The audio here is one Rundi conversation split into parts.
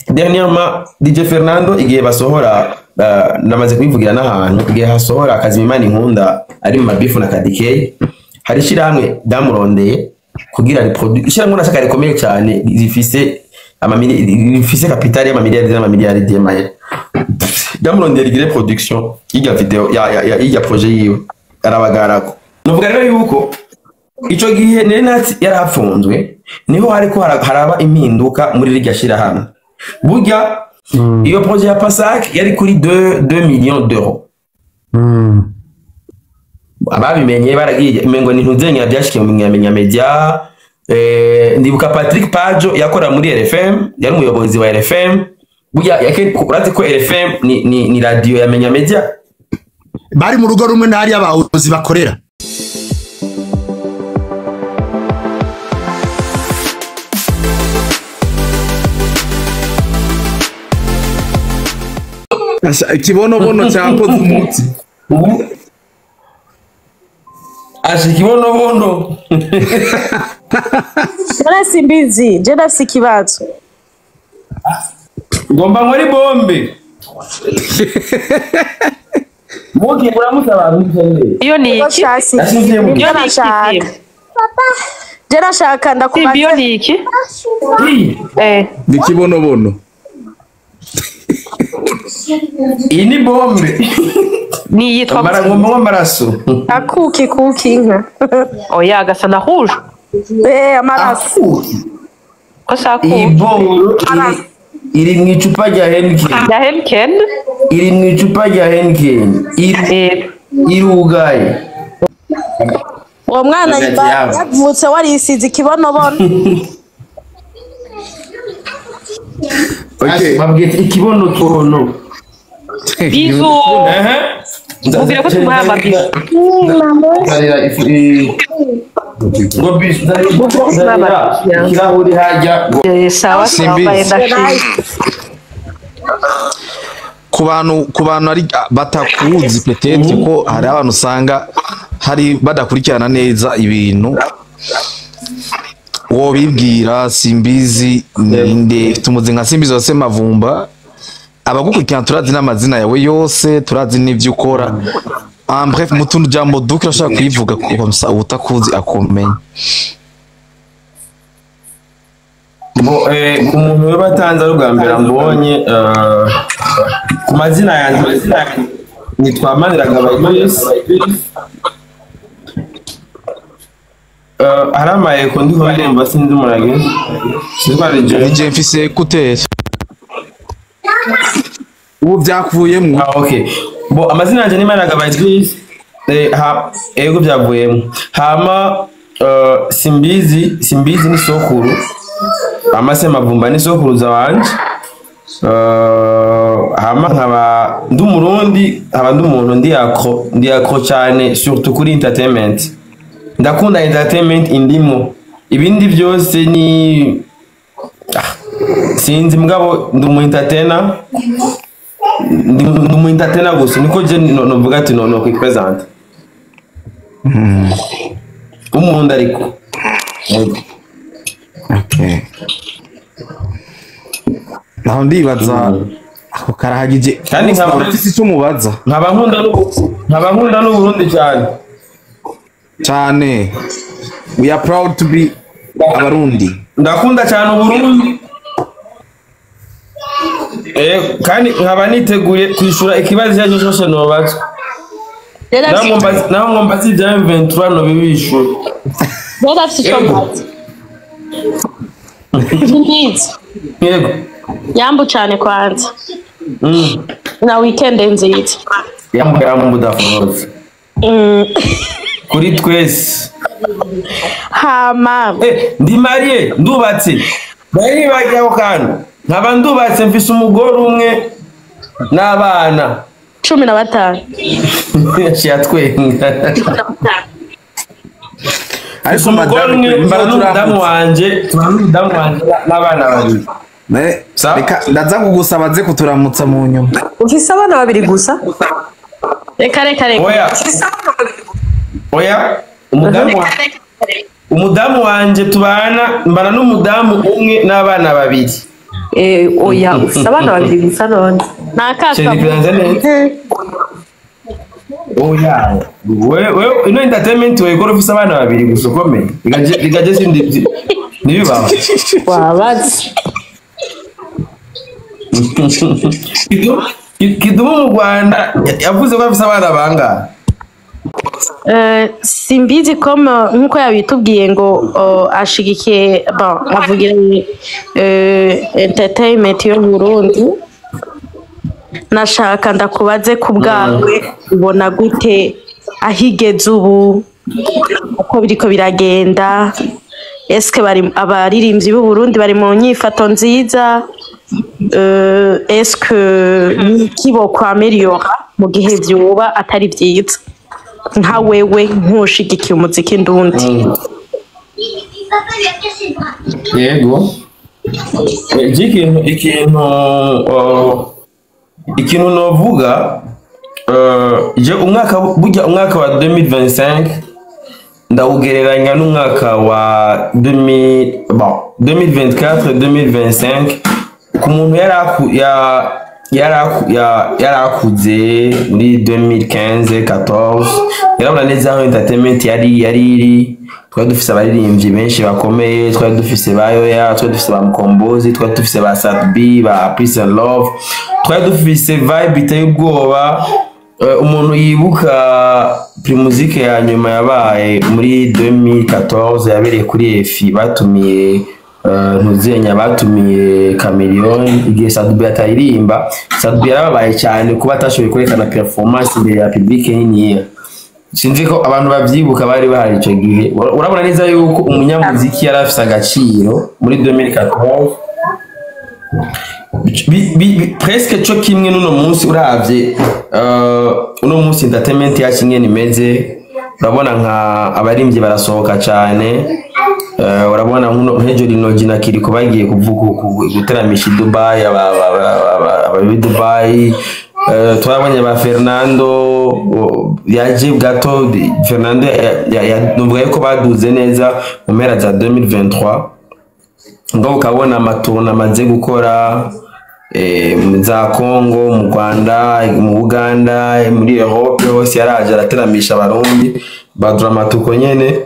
dernièrement DJ Fernando igihe basohora namaze kubivugira n'ahantu igihe hasohora Akazimana Inkunda ari mu mabifu na Kadikey hari shiramwe damurondeye kugira reproduce shiramwe nashaka rikomeye cyane zifise rifise kapitali y'amamiliyari d'amahera damurondeye rigire production y'irya video y'irya projet yiwe arabagarako novuga rero yuko ico gihe Nenat yarafunzwe niho hariko haraba impinduka muri rirya shirahamwe burya iyo projet ya Pasak yari kuri 2 millions d'euros ababimenye baragiye mengo ni ntuzenya byashikiye mu nyamenya media ndibuka Patrick Pajo yakora muri RFM yari umuyobozi wa RFM burya yakuraze ko RFM ni radio yamenya media bari mu rugo rumwe n'ari abahozi bakorera ikibonobono cyakoze umuti ikibonobono Simbizi je ndafise ikibazo ngomba nkori bombe mugi muramutse abantu iyo ni iki iyo nashaka je nashaka ndakubaza iyo ni iki ikibonobono iyi ni bombe ni yitwa maragomba amaraso kuki inka oya gasa na rouge amaraso ko saku iyi bombe iri mu icupa rya Heineken iri mu icupa rya Heineken irugaye uwo mwana yavutse warisize ikibonobono okay babwite ikibonobono bizu mubwira ko tumuhamba bizu ngo bizu kirahuri hajya sawa ku bantu ari batakuzi petete ko hari abantu usanga hari badakurikirana neza ibintu wo bibwira Simbizi ninde tumuzi nka Simbizi wase Mavumba abagukurikirana turazi n'amazina yawe yose turazi n'ivyo ukora bref mutundu jambo duke urashaka kuyivuga komsa utakuzi akomenya umuntu we batanze rugwa mbere mbonye ku mazina yanjye nitwa Maniraga Bayis aramaye ko ndiho ndemba sinzi umurage sibare je mfise kutera ubu byakuvuyemo okay bo amazina yanjye ni Maniraga Bayis ego byavuyemo hama Simbizi ni sokuru amase Mavumba ni sokuruza wanje hama nkaba ndumurundi haba ndumuntu ndi akro cyane surtout kuri entertainment ndakunda entertainment indimo ibindi byose ni sinzi mugabo ndumu entertainer gusa niko je novuga ati no kwipresent umuntu ariko okay naho ndibaza ako karahagije kandi nk'abafite icyo mubaza nkaba nkunda n'Uburundi cyane we are proud to be abarundi ndakunda cyane Uburundi kandi nkaba niteguye kwishura ikibazo cyaje cyose nobaza naho ngomba si bya 23 no bibishura ndafite icyo mbaza yego yambu cyane kwanza na weekend nziza yambu dafunoze kuri twese hama ndi mariye ndubatse bari bajyaho kandi nkaba ndubatse mfise umugore umwe n'abana 15 yatwenga ariko umugore n'umudamu wanje n'abana babiri reka ndaza kugusaba ze kuturamutsa mu nyuma ufise abana babiri gusa reka oya umudamu wanje tubana mbana n'umudamu umwe n'abana babiri oya ufise abana babiri gusa none Chérie Planzane. Oya. Wewe ino entertainment wekora ufise abana babiri gusa ukomeye. Igaje sindi nibibaho. wabazi Kidumu mu Rwanda yavuze ko afise abana banga. simbizi comme nkuko yabitubwiye ngo ashigikiye avugira entertainment yo mu Burundi. Nashaka ndakubaze ku bwawe ubona gute ahigeze ubu uko biriko biragenda, eske bari abaririmbyi b'u Burundi bari mu nyifato nziza, eske nikibo kwa ameliora mu gihe vyoba atari vyiza nka wewe nkushigikiye umuziki ndundi? Yego. Ikintu novuga je umwaka wa 2025 ndawugereranya n'umwaka wa 2024 2025 ku muntu yarakuze muri 2015 14 yarabona neza aho entertainment yari iri. Twari dufise abaririmbyi benshi bakomeye, twari dufise bayoya, twari dufise ba Mukombozi, twari dufise ba Satbi, ba Peace and Love, twari dufise vibe iteye ubwoba. Umuntu yibuka Primusic ya nyuma yabaye muri 2014 yabereye kuri EFI, batumiye ntuzenya, batumiye Chameleone igihe Satbi ataririmba. Satbi yarabaye cyane kuba atashoboye kwerekana performance imbere ya public niniya. Sinzi ko abantu bavyibuka bari bahari ico gihe. Urabona neza yuko umunyamuziki yarafise agaciro muri 2014. Presque cyo kimwe n'uno munsi uravye uno munsi entertainment yakinye nimeze. Urabona nka abarimbyi barasohoka cyane. Urabona nk'ejo Rinogi na Kiriko bagiye guteramisha Dubai, aba Dubai. Twabonye ba Fernando yaje gato. Fernando numva yuko baduze neza mu mpera za 2023 ngo ukabona amaturno amaze gukora za Congo, mu Rwanda, mu Uganda, muri Europe hose yaraje arateramisha abarundi ba Dramatuko nyene.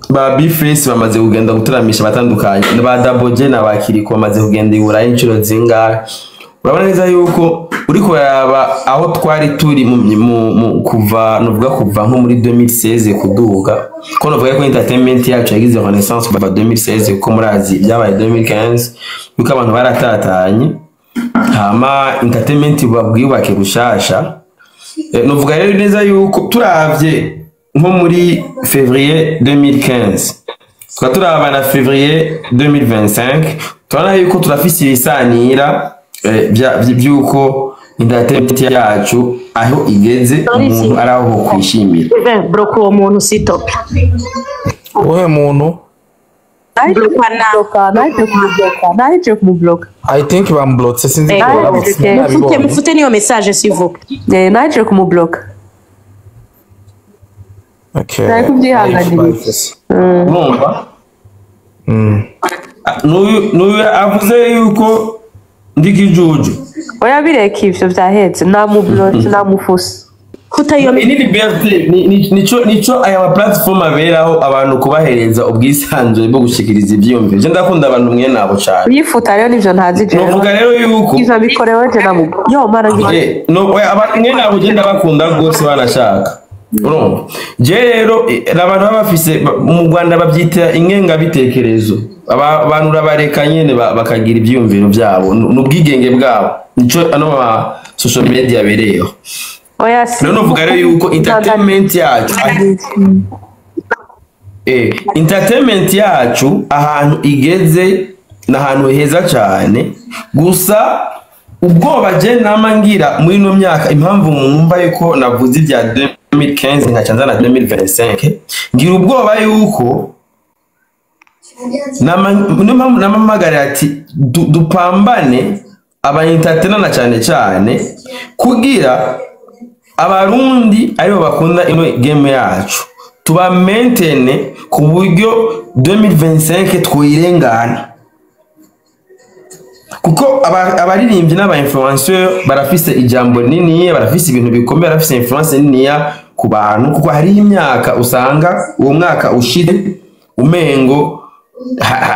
Ba Bface bamaze kugenda guteramisha batandukanye, ba Daboje na Bakiriko bamaze kugenda ibura inshuro zingahe. Urabona neza yuko uriko yaba aho twari turi mu kuva nko muri 2016 kuduga ko novuga ko entertainment yacu yagize renaissance kuva 2016 ko murazi byabaye 2015 yuko abantu baratatanye hama entertainment babwiyubake gushasha. Novuga rero neza yuko turavye nko muri février 2015 turaba na février 2025 turana yuko turafise ibisanira byuko entertainment yacu aho igeze umuntu araho kwishimira. Block uwo muntu sito. Wowe muntu naje kumubloka. I think bamblotse sinzi ko mufute niyo message s'il vous plaît. Naje kumubloka. Okay. Naje kubyihanganira. Numva nuyu avuze yuko ndikijuju. Oya bireka ivyo vyahetse namublotse namufuse. Kutayo Ini liberté nico aya platform aberaho abantu kubahereza ubwisanzwe bwo gushikiriza ivyiyumviro. Je ndakunda abantu mwe nabo cyane. Yifuta rero nivyo ntazi je. Novuga rero yuko ivyo bikorewe je namu. Yo mara ngi. No abantu mwe nabo je ndabakunda gose banashaka. Urumva? Je rero abantu babafise mu Rwanda babyita ingenga bitekerezo. Abantu urabareka nyene bakagira ivyiyumviro byabo n'ubwigenge bwabo. Nico ano social media bereyo. Oya si. None uvuga rero yuko entertainment yacu entertainment yacu ahantu igeze n'ahantu heza cyane. Gusa ubwoba je namangira muri no myaka impamvu mwumva yuko navuze ibya 2015 nkacanza na 2025 ngira ubwoba yuko namamagara ati dupambane aba entertainer cyane kugira abarundi aribo bakunda ino game yacu tuba maintain ku buryo 2025 twirengana. kuko abaririmbyi n'aba influenceur barafise ijambo nini, barafise ibintu bikomeye, barafise influence nini ku bantu, kuko hari imyaka usanga uwo mwaka ushire umengo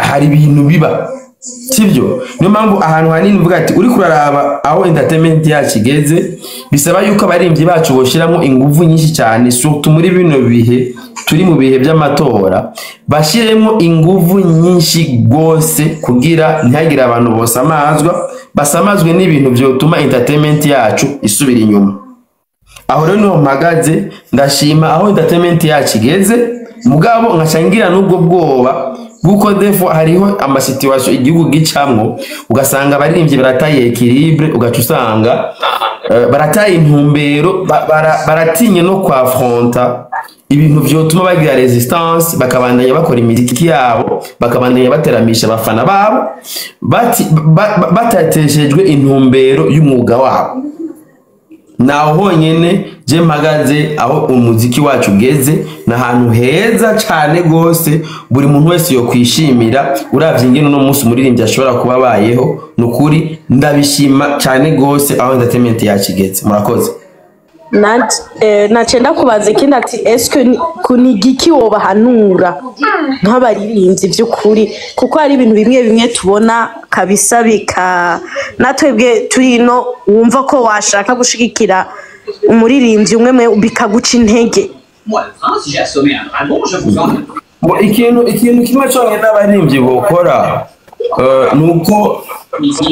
hari ibintu biba sivyo. Niyo mpamvu ahantu hanini mvuga ati uri kuraraba aho entertainment yacu igeze, bisaba yuko abaririmbyi bacu boshiramo ingufu nyinshi cyane, surtout muri bino bihe turi mu bihe by'amatora, bashiremo ingufu nyinshi gose kugira ntihagire abantu bose basamazwe n'ibintu byotuma entertainment yacu isubira inyuma. Aho rero niho mpagaze, ndashima aho entertainment yacu igeze, mugabo nkacyangira n'ubwo bwoba guko defo hariho amasituation igihugu gicamwo, ugasanga abaririmbyi barataye equilibre, ugaca usanga barataye intumbero, baratinye no kwafronta ibintu byotuma bagira resistance, bakabandanya bakora imiziki yabo, bakabandanya bateramisha abafana babo batateshejwe intumbero y'umwuga wabo. Naho honyene je mpagaze aho umuziki wacu ugeze na hantu heza cyane gose, buri muntu wese yo kwishimira. Uravye ingene no munsi umuririmbyi ashobora kuba bayeho, nukuri ndabishima cyane gose aho entertainment yacu igeze. Murakoze. Nacenda kubaza ikindi ati eske kunigiki wobahanura nk'abaririmbyi by'ukuri, kuko hari ibintu bimwe tubona kabisa bika natwebwe turino wumva ko washaka gushigikira umuririmbyi umwe bikaguca intege. Ikintu kimwe cyonyine n'abaririmbyi bokora nuko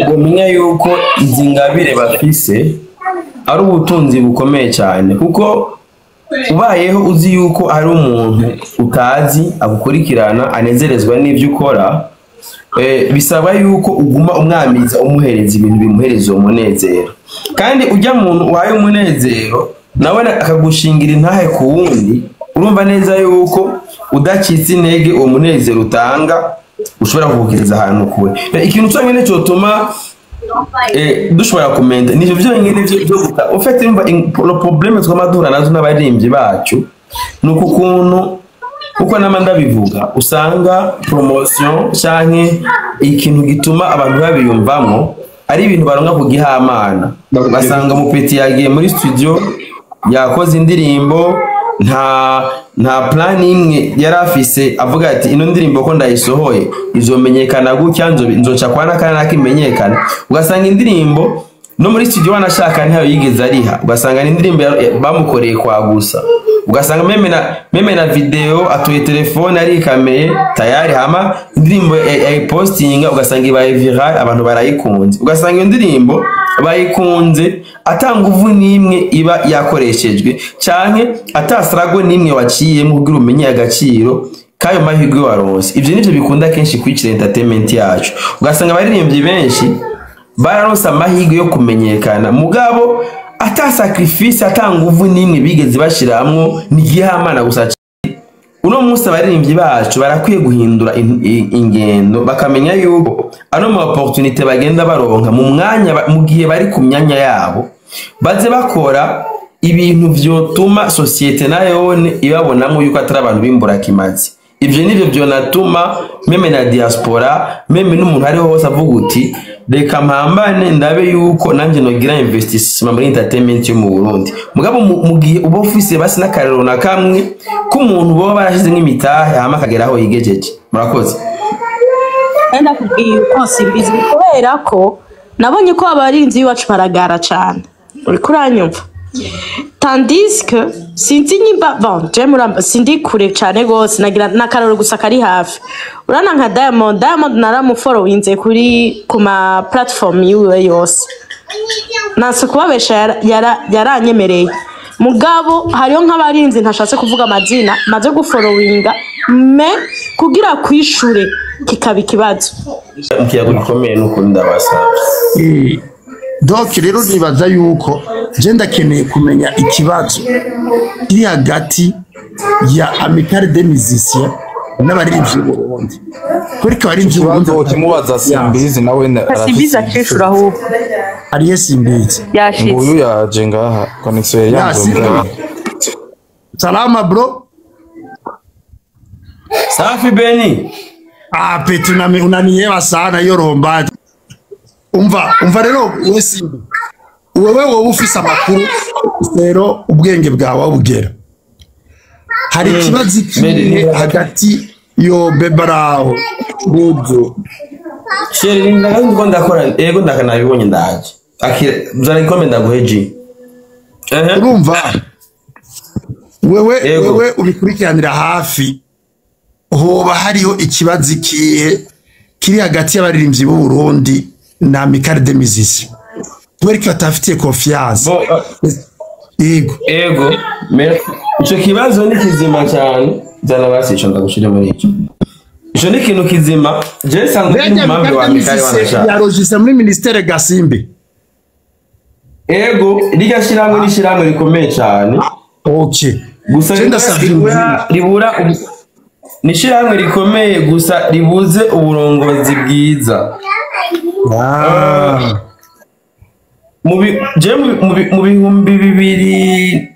bamenya yuko izi ngabire bafise ari ubutunzi bukomeye cyane, kuko ubayeho uzi yuko ari umuntu utazi agukurikirana anezerezwa n'ibyo ukora, bisaba yuko uguma umwamiza umuhereza ibintu bimuhereza umunezero. Kandi ujya muntu uhaye umunezero nawe akagushingira intahe ku wundi, urumva neza yuko udacitse intege uwo munezero utanga ushobora kugukiriza ahantu kure. Ikintu cyonyine cyotuma dushobora kumenya nivyo byonyine byo guta ufite le problème tw'amadura nazo n'abaririmbyi bacu, nuko kuntu uko namanda bivuga usanga promotion canke ikintu gituma abantu babiyumvamo ari ibintu baronka kugihamana. Basanga mupeti yagiye muri studio yakoze indirimbo, nta planning yarafise, avuga ati ino ndirimbo ko ndayisohoye izomenyekana gutya, nzoca kwana kana kimenyekana. Ugasanga indirimbo no muri studio wanashaka ntayo yigeze ariha, ugasanga indirimbo bamukoreye kwa gusa, ugasanga meme na video atoye telefone ari kameye tayari, hama indirimbo postinga ugasanga ibaye viral, abantu barayikunze, ugasanga indirimbo bayikunze atanguvu nimwe iba yakoreshejwe canke atasrago nimwe waciyemo kugira umenye agaciro kayo mahirwe waronse. Ivyo nivyo bikunda kenshi kwicira entertainment yacu, ugasanga abaririmbyi benshi bararonse amahirwe yo kumenyekana, mugabo ata sacrifice atanguvu nimwe bigeze bashiramwo nigihamana gusa. Uno munsi abaririmbyi bacu barakwiye guhindura ingendo, bakamenya yuko ano ma opportunité bagenda baronka mu mwanya mu gihe bari ku myanya yabo, baze bakora ibintu vyotuma societe nayone ibabonamo yuko atari abantu bimbura kimazi. Ivyo nivyo byonatuma meme na diaspora, meme n'umuntu ari hose avuga uti reka mpambane ndabe yuko nanje nogira investissement muri entertainment yo mu Burundi. Mugabo mu gihe uba ufise basi n'akarero na kamwe k'umuntu bo barashize nk'imitahe hama kageraho yigejeje. Murakoze. Enda kubwiye uko simbizi kubera ko nabonye ko abarinzi iwacu baragara cyane. Uri kuranyumva? Tandis que sinzi nyimba bon je sindi kure cyane gose nagira nakaroro gusa kari hafi. Urana nka Diamond naramufollowinze kuri kuma platform yiwe yose, nase kubabesha yaranyemereye, mugabo hariyo nk'abarinzi ntashatse kuvuga amazina maze gufollowinga me kugira kwishure kikaba ikibazo. Ikiyago gikomeye nuko ndabasaba. Donc rero nibaza yuko je ndakeneye kumenya ikibazo kiri hagati ya Amicale des Musiciens n'abaririmbyi b'u Burundi. Kuri ko abaririmbyi b'u Burundi ukimubaza Simbizi nawe Simbizi akishura ahubwo ariye Simbizi yashitse uyu yaje ngaha connection yanjye. Salama bro. Safi Beni. Petu unanielewa sana hiyo romba. umva rero wese wowe ufise amakuru rero ubwenge bwawe bugera hari ikibazo kiri hagati yo bebaraho n'ibyo sheri ndakunda ndakora ego ndakanabibonye ndaje akira zari komenda guheji urumva wewe ubikurikiranira hafi hoba hariho ikibazo ikihe kiri hagati y'abaririmbyi b'u Burundi na Amical des Musiciens kubera ko batafitiye confiance ego ico kibazo ni kizima cyane zana basico ndagushire muri ico ico ni kintu kizima je sangwe n'umambe wa Amical wanasha yarojise muri ministere Gasimbe ego rigashiramwe nishiramwe rikomeye cyane okay gusa ribura nishiramwe rikomeye gusa ribuze uburongozi bwiza mu bihumbi bibiri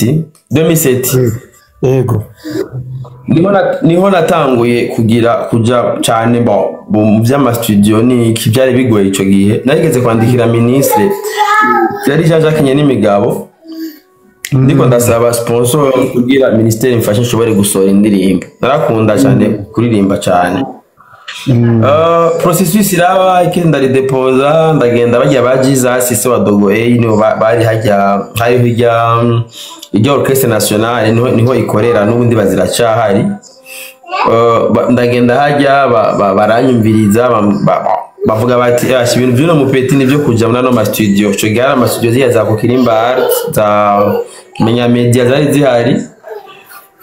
2006 ego niho natanguye kuja cyane mu by'amastudio ni kibyari bigoye ico gihe narigeze kwandikira ministre yari jajakinye n'imigabo ndiko ndasaba sponsor kugira ministere imfashe nshobore gusohora indirimbo narakunda cyane kuririmba cyane processus iraba ikenda rideposa ndagenda bajya ba Jesus se wa Dogo niho bari hajya iryo orchestre nationale niho ikorera n'ubundi baziracahari ndagenda hajya baranyumviriza bavuga bati ibintu by'uno mupeti nibyo kuja muri no studio cyo gara ama studio ziya ku Kirimba za menya media zari zihari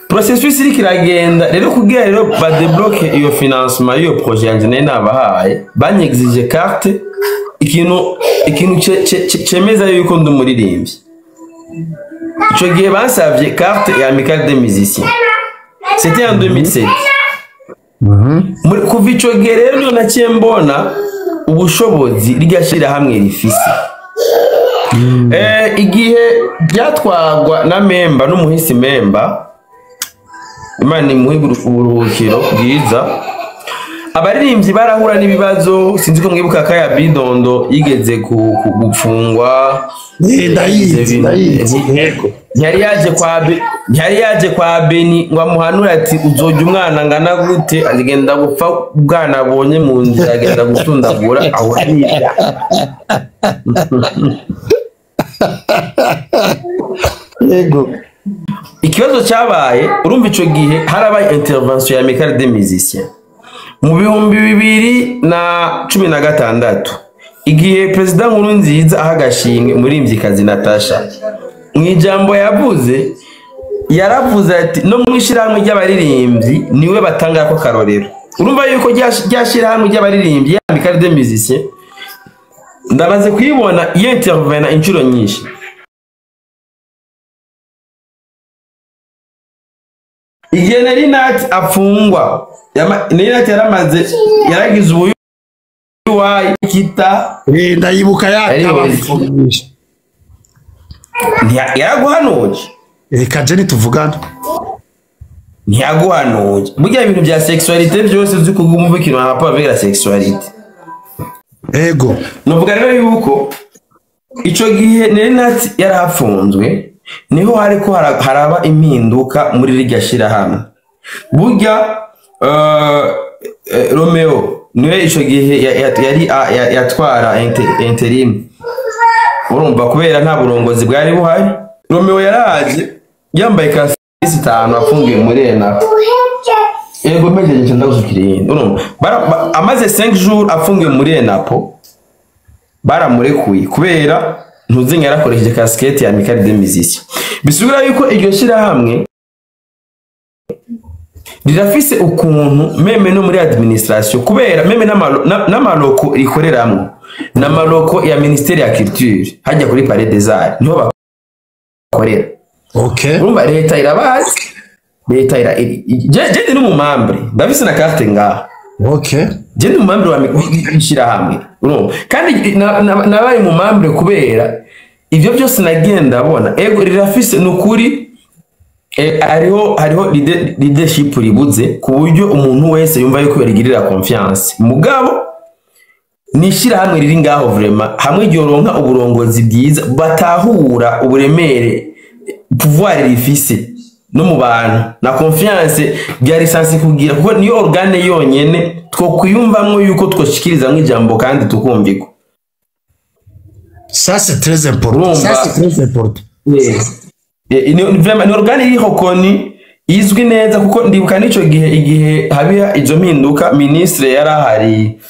processus iri kiragenda rero kugira rero ba débloquer iyo financement iyo projet yanje nabahaye banyexige carte ikintu cemeza yuko ndumuririmbyi ico gihe basavye carte ya Amical des Musiciens c'était en 2007 kuva ico gihe rero naciye mbona ubushobozi rigashira hamwe rifise igihe byatwagwa na memba n'umuhisi memba Imana imuhigura uburuhukiro bwiza abaririmbyi barahura n'ibibazo sinzi ko mwibuka Kaya Bidondo yigeze gufungwa ntiyari yaje kwa Beni ngo amuhanura ati uzojya umwana ngana gute agenda gupfa ubwana abonye mu nzira agenda gutundagura ahura n'ibya yego ikibazo cyabaye urumva ico gihe harabaye intervention ya Amical des Musiciens mu bihumbi 2016 igihe president Nkurunziza ahagashinge umuririmbyikazi Natasha mwijambo yavuze yaravuze ati no mwishiramwe ry'abaririmbyi niwe batanga ko karorero urumva yuko ryashirahamwe ry'abaririmbyi ya Amical des Musiciens ndabaze kwibona intervena inshuro nyinshi igihe Nerinati afungwa Nerinati yaragize ubuyu wayi kita ndayibuka yakabafungisha yaraguhanuje reka je nituvugana ntiyaguhanuje burya ibintu bya sexualité byose uzi kuguma ikintu hapa avec la sexualité ego novuga rero yuko ico gihe Nerinati yarafunzwe niho hariko haraba impinduka muri rirya shira hamwe burya Romeo niwe ico gihe yari yatwara interim urumva kubera nta burongozi bwari buhari Romeo yaraje yambaye kasi 5 afungiye muri ENA yego mejeje ndagusukiriye urumva amaze 5 jours afungiye muri ENAPO baramurekuye kubera ntuzinga yarakoresheje casquette ya Amical des Musiciens bisubira yuko iryo shira hamwe rirafise ukuntu meme no muri administration kubera meme n'amaloko ikoreramwe n'amaloko ya ministère ya culture hajya kuri Palais des Arts niho bakorera okay urumva leta irabazi leta je ni umumambre ndafise na carte ngaha okay je ni umumambre wa mishira hamwe urumva kandi nabaye umumambre kubera ivyo byose nagenda abona ego rirafise nukuri hariho leadership ribuze ku buryo umuntu wese yumva yuko yarigirira confiance mugabo nishirahamwe riri ngaho vraiment hamwe ryoronka uburongozi bwiza batahura uburemere pouvoir rifise no mu bantu na confiance byari sanse kugira kuko niyo organe yonyene two kuyumvamwe yuko twoshikiriza nk'ijambo kandi tukumviko. Ça c'est très important. Ça c'est très important. Vraiment ni organe iriho koni izwi neza kuko ndibuka nico igihe habiha izo mpinduka ministre yarahari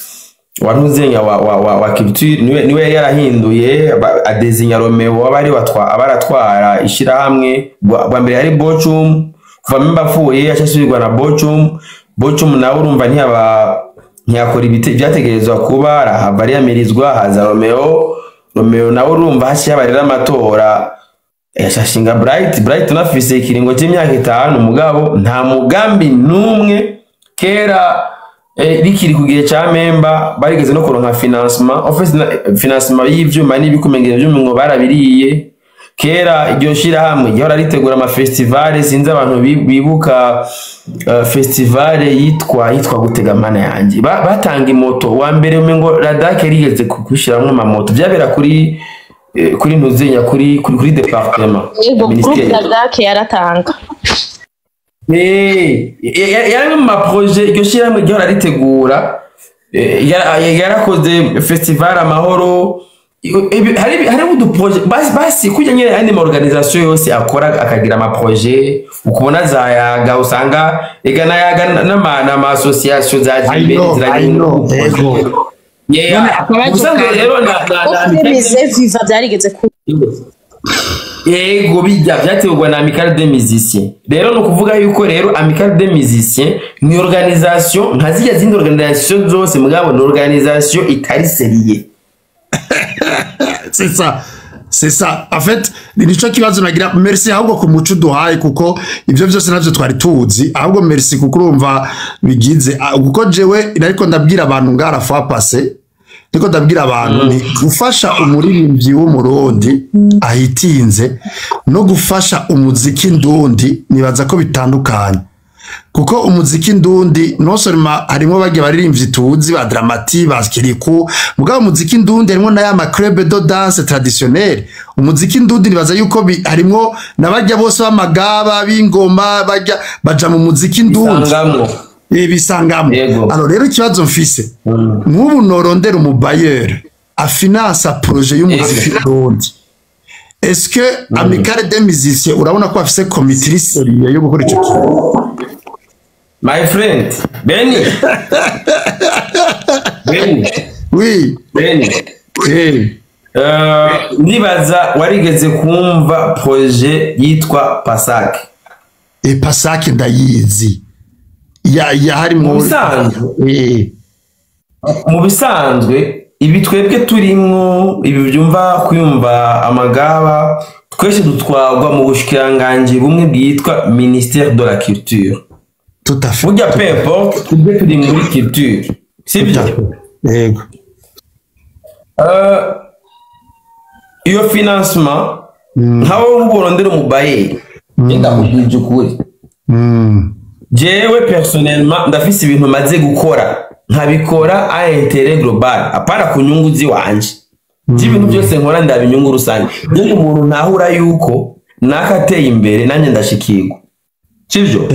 waruzenya wa culture niwe yarahinduye adezinya Romeo abari abaratwara ishirahamwe bwa mbere hari Bochum kuva memba fuye yashasubirwa na Bochum nawe urumva ntiyakora ibite byategerezwa kuba arahabari yamirizwa haza Romeo nawe urumva hashi yabarira amatora yashashinga Bright nafise ikiringo cy'imyaka 5 mugabo nta mugambi numwe kera bikiri kugihe cha memba barigeze no kuronka financement y'ivyuma n'ibikumengere by'umungo barabiriye kera iryo shira hamwe gihora ritegura ama festival sinzi abantu bibuka festival yitwa gutega mana yanje batanga imoto wa mbere umengo radake rigeze kushiramwe amamoto byabera kuri ntuzenya kuri departement ministère radake yaratanga yari mu maprojet iryo shyirahamwe gihora ritegura yarakoze festival amahoro hari uduprojet basi kujya nyine andi ma organisation yose akora akagira amaprojet ukubona zayaga usanga egana yaga n'ama association za jimbere usanga rero na viva byarigeze ku Ego bijya byategurwa na Amicale des Musiciens. Rero no kuvuga yuko rero Amicale des Musiciens ni organisation nkazijya zindi organisation zose mugabo ni organisation itari seriye. C'est ça. En fait, nico kibazo nagira merci ahubwo ku muco duhaye kuko ivyo byose navyo twari tuzi ahubwo merci kuko urumva bigize kuko jewe ariko ndabwira abantu ngara fa passer niko ndabwira abantu ni gufasha umuririmbyi w'umurundi ahitinze no gufasha umuziki ndundi nibaza ko bitandukanye kuko umuziki ndundi no seulement harimo bagiye baririmbyi tuzi ba Dramati baskiriku mugabo umuziki ndundi harimo na ya ma club de danse traditionnelle umuziki ndundi nibaza yuko harimo nabajya bose b'amagaba b'ingoma baja mu muziki ndundi bisangamo alors rero ikibazo mfise nk'ubu norondera umubayeur afinance projet y'umuziki ndundi est-ce que Amicale des Musiciens urabona ko afise comité sérieux yo gukora ico kintu? My friend Benny oui nibaza warigeze kumva projet yitwa PASAC PASAC ndayizi ya hari mu bisanzwe ibi twebwe turimwo ibi byumva kuyumva amagaba twese dutwagwa mu bushikiranganje bumwe bwitwa Ministère de la Culture. Tout à fait. Burya peu importe tujye turi muri culture sibyo yego iyo financement nkaho uborondera umubaye ngenda kubwije ukuri jewe personnellement ndafise ibintu maze gukora nkabikora a intérêt global apara ku nyungu ziwanje ibintu byose nkora ndabinyungu rusange ndi umuntu ntahura yuko nakateye imbere nanye ndashikirwa sivyo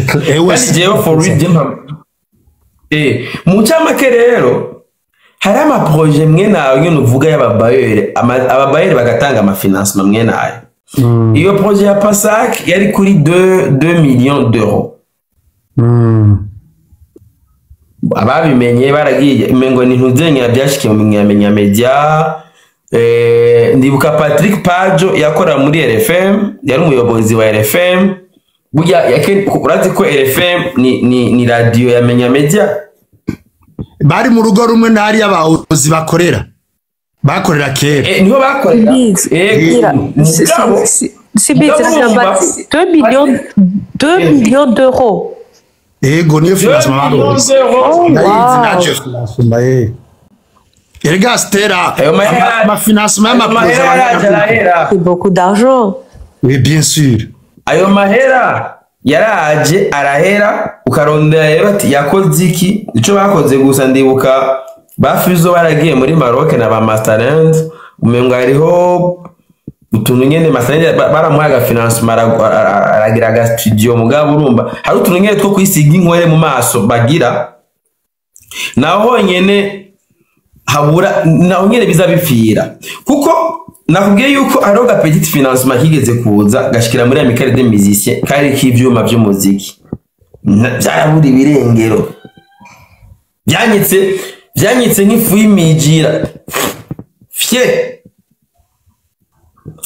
jewe for real mu cyamake rero hari ama projet mwe nawe nyine uvuga y'ababayere bagatanga ama financement mwe nayo iyo projet ya PASAC yari kuri 2 millions d'euros ababimenye baragiye imengo ni ntuzenya byashikiye mu myamenya media ndibuka Patrick Pajo yakora muri RFM yari umuyobozi wa RFM burya urazi ko RFM ni radio yamenya media bari mu rugo rumwe nari y'abahozi bakorera kera niho bakorera si bize 2 millions d'euros. Ego niyo financement baronse erega Stella ma financement ma C'est beaucoup d'argent. Oui bien sûr ayo mahera yaraje arahera ukarondera rero ati yakoze iki ico bakoze gusa ndibuka bafizo baragiye muri Maroc na ba Masterland umenga hariho utuntu nyene Masterland baramuha aga financement aragira aga studio mugabo urumva hari utuntu nyene two kwisiga inkwere mu maso bagira naho nyene habura naho nyene bizabipfira kuko nakubwiye yuko aroga petit financement kigeze kuza gashikira muri Amicale des Musiciens kari k'ivyuma by'umuziki byarabura ibirengero byanyitse nk'ifu y'imijira fye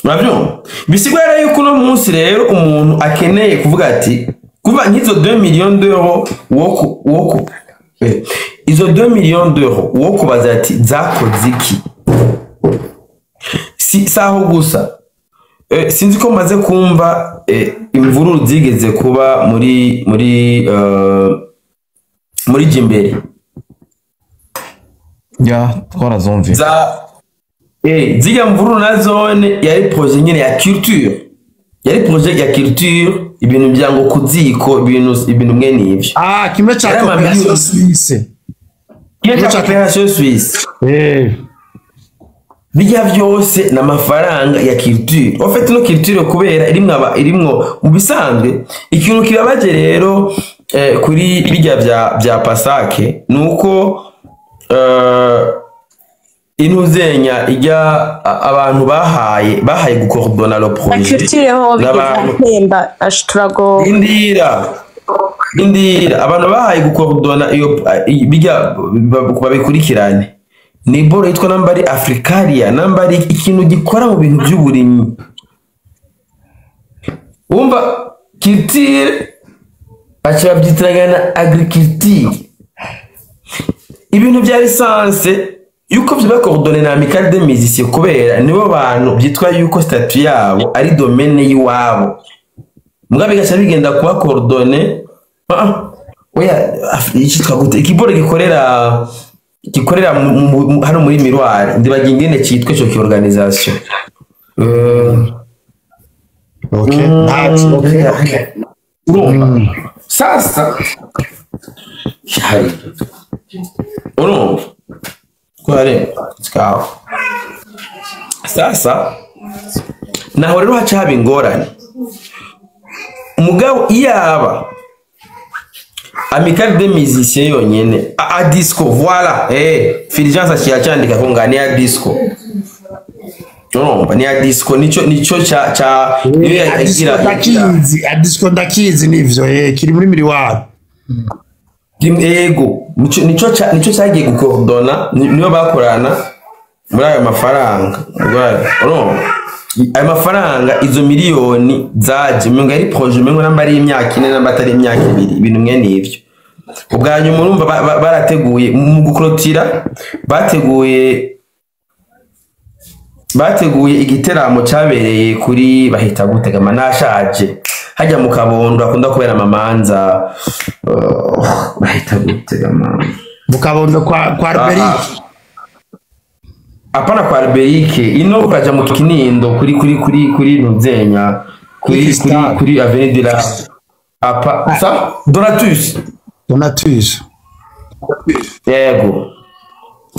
mavyo bisigwera yuko no munsi rero umuntu akeneye kuvuga ati kuva nk'izo 2 millions d'euros woko izo 2 millions d'euros woko baza ati zakoze iki si saho gusa sinzi ko maze kumva imvururu zigeze kuba muri Jimbere ya twarazumvye ziga mvururu na zone yari projet nyene ya culture ibintu byango kuziko ibintu mwe nivyo kimwe cha coopération suisse bijya vyose n'amafaranga ya culture en fait no culture kubera irimwo mu bisanzwe ikintu kibabaje rero kuri bijya bya Pasake nuko inuzenya ijya abantu bahaye gukordona le projet culture ho bigenda ashtrago indira abantu bahaye gukordona iyo bijya babikurikirane ni boro yitwa nambari Africaria nambari ikintu gikora mu bintu by'uburimyi umva culture acha byitiranya na agriculture ibintu bya lisanse yuko by'abakordone na Amicale des Musiciens kubera nibo bantu byitwa yuko statut yabo ari domaine yiwabo mugabe gasha bigenda kuba coordonner oya icyitwa gute ikiboro gikorera hano muri Miroir ndibagiye ingene cyitwa cyo ki organisation okay sasa urumva kware tskaho sasa naho rero haca haba ingorane umugabo iyaba Amicale des Musiciens yonyene a disco voilà Fulgence acyandika ko ngani ya disco ni ya disco nico cha disco ndakizi nivyo kiri muri Miroir ego nico cyagiye gukordona niyo bakorana muri ayo mafaranga ayo mafaranga izo miliyoni zaje mwe ngari projet mwe namba ari imyaka 4 namba atari imyaka 2 ibintu mwe nivyo ubwanyu murumva barateguye mu gukrotira bateguye igiteramo cyabereye kuri bahita gutegama nashaje hajya mu Kabondo akunda kubera amamanza bahita gutegama mu Kabondo kwa Alberic apana kwa Alberic ino ukaja mu Kinindo kuri Nuzenya kuri Avenue de la apa ça Donatus yego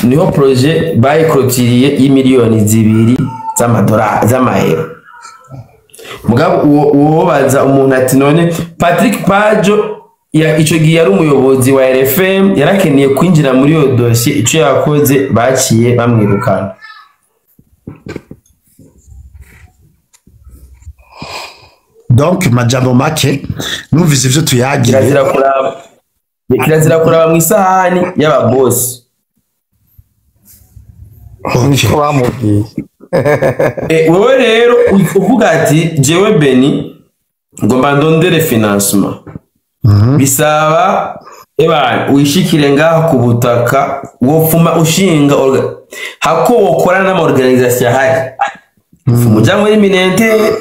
niho projet bayikrotiriye y'imiliyoni 2 z'amadolari z'amahero mugabo uwo baza umuntu ati none Patrick Pajo ico gihe yari umuyobozi wa RFM yarakeneye kwinjira muri yo dossier ico yakoze baciye bamwirukana donc majambo make numvise ivyo tuyagira kirazira kuraba mu isahani y'ababosi wowe rero uvuga ati jewe Beni ngomba ndondere financement bisaba wishikire ngaho ku butaka wofuma ushinga hako wokora n'ama organisation hari umuja muri minente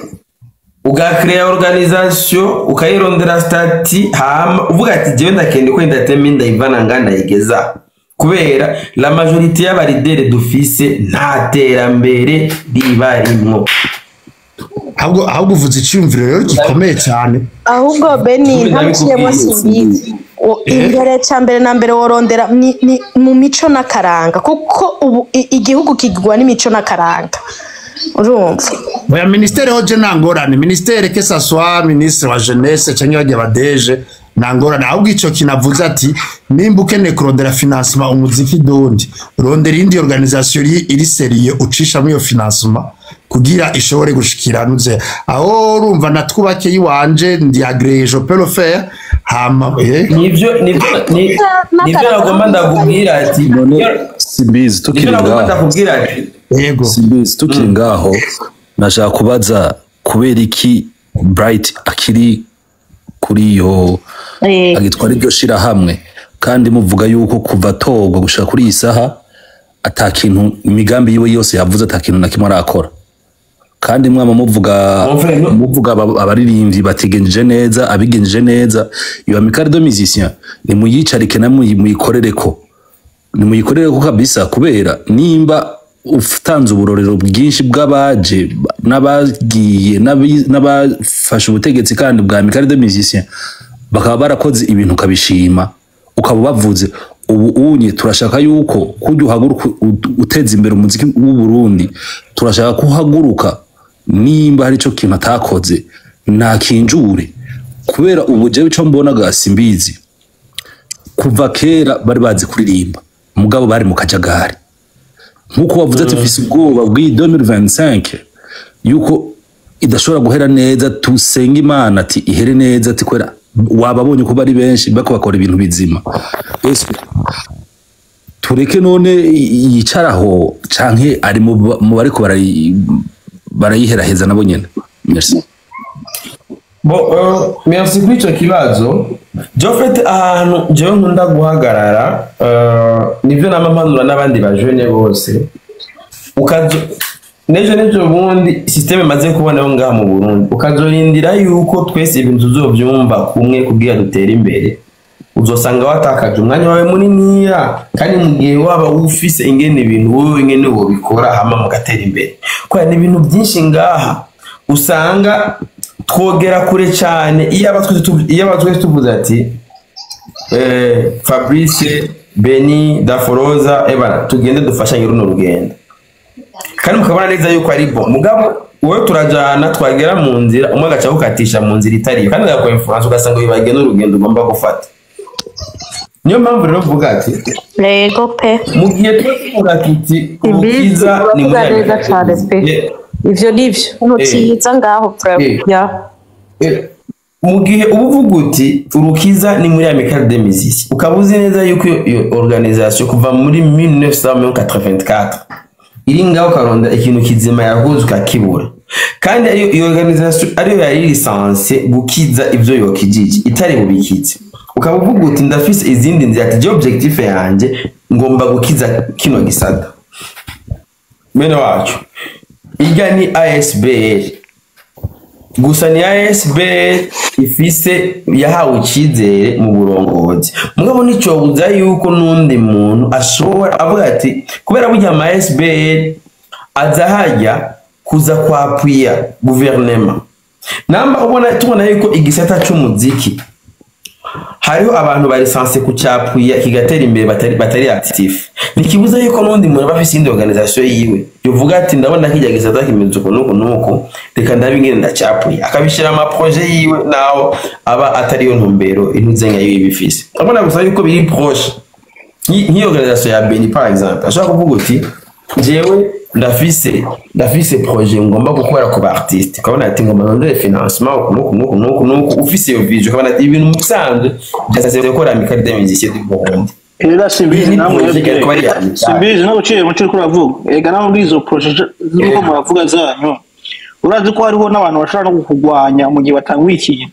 ugakrea organisation ukayirondera stati hama uvuga ati jewe ndakende ko ndateme ndayivana ngana yigeza kubera la majorité y'abaridere dufise nta terambere ribarimwo ahubwo uvuze icyumviro rero gikomeye cyane ahubwo Beni ntamuciyemo simbizi imbere cya mbere na mbere worondera mu mico n'akaranga kuko ubu igihugu kigwa n'imico n'akaranga urumva oya ministere hoje nangorane ministere que ça soit ministre wa jeunesse cyangwa bajya badeje nangorane ahubwo ico kinavuze ati nimba ukeneye kurondera financement umuziki dondi rondera indi organisation iri seriye ucisha mu iyo financement kugira ishobore gushikira nuze aho urumva natwubake yiwanje ndi agree je peux le faire hama nivyo nagomba ndakubwira ati simbizi tukiri ngaho yego simbizi tukiri ngaho nashaka kubaza kubera iki Bright akiri kuri yo agitwara iryo shira hamwe kandi muvuga yuko kuva togwa gushaka kuri isaha atakintu imigambi yiwe yose yavuze atakintu na kimwe arakora kandi mwama muvuga abaririmbyi batigenje neza abigenje neza iyo amicale de musiciens ni muyicarike na muyikorereko ni muyikorereko kabisa kubera nimba utanze uburorero bwinshi bw'abaje n'abagiye n'abafashe ubutegetsi kandi bwa amicale de musiciens bakaba barakoze ibintu kabishima ukaba bavuze ubu unye turashaka yuko kujya uhaguruka uteza imbere umuziki w'u Burundi turashaka kuhaguruka nimba hari ico kintu atakoze nakinjure kubera ubu jewe ico mbonaga simbizi kuva kera bari bazi kuririmba mugabo bari mu kajagari nkuko wavuze ati fisi ubwoba bw'i 2025 yuko idashobora guhera neza tusenga Imana ati ihere neza ati kwera wababonye ko bari benshi bako bakora ibintu bizima ese tureke none yicaraho canke ari mu bariko barayiheraheza nabo nyene merci merci kuri ico kibazo Jofete ahantu jewe nkunda guhagarara nivyo namampanura n'abandi bajene bose nejo bundi systeme maze kubona ngaha mu Burundi ukazorindira yuko twese ibintu tuzovyumva kumwe kugira dutera imbere uzosanga watakaje umwanya wawe muniniya kandi mu gihe waba ufise ingene ibintu wowe ingene wo bikora hama mugatera imbere kwa ni ibintu byinshi ngaha usanga twogera kure cyane iyo abatwese tuvuze ati Fabrice Beni Daforoza ebana tugende dufashanye runo rugendo kandi mukabona neza yuko ari bo mugabo wowe turajana twagera mu nzira umwe agaca gukatisha mu nzira itari kandi yakora influence ugasanga bibagiye n'urugendo ugomba gufata niyo mpamvu rero vuga ati yego pe mu gihe tuvuga tuti ukiza ni neza cyane pe ivyo nivyo ukiza ngaho mu gihe uvuga uti urukiza ni muri amicale de musiciens ukabuze neza yuko iyo organisation kuva muri 1984 iri ngaho karonda ikintu kizima yahuze ukakibura kandi iyo organisation ariyo yari lisanse gukiza ivyo yokijiji itari bubikize ukavuga uti ndafise izindi nzira ati objectif yanje ngomba gukiza kino gisata mene wacu iga ni ASBL gusa ni ASBL ifise yahawe ikizere mu burongozi mugabo nico buza yuko nundi muntu ashobora avuga ati kubera burya ama ASBL azahajya kuza kwapwia gouvernement namba ubona tubona yuko igisata cy'umuziki hariho abantu bari sanse kucapwia kigatera imbere batari active nikibuza yuko nundi muntu bafise indi organisation yiwe yovuga ati ndabona kijya gisata kimeze uko nuko reka ndabingene ndacapwia akabishira ama projet yiwe naho aba atari yo ntumbero intuzenga yiwe bifise abona gusa yuko biri proche ni organisation ya Beni par exemple ashaka kuvuga uti jewe ndafise projet ngomba gukora ku ba artiste kabona ati ngomba ndondere financement nuko ufise yo vision kabona ati ibintu musanzwe byasase gukora amicale de musiciens du Burundi era simbizi nabo ciye mu cyo kuravuga ega naho ndizo projet z'uko muravuga zanyu urazi ko hariho n'abantu bashaka no kukugwanya mu gihe batangwikiye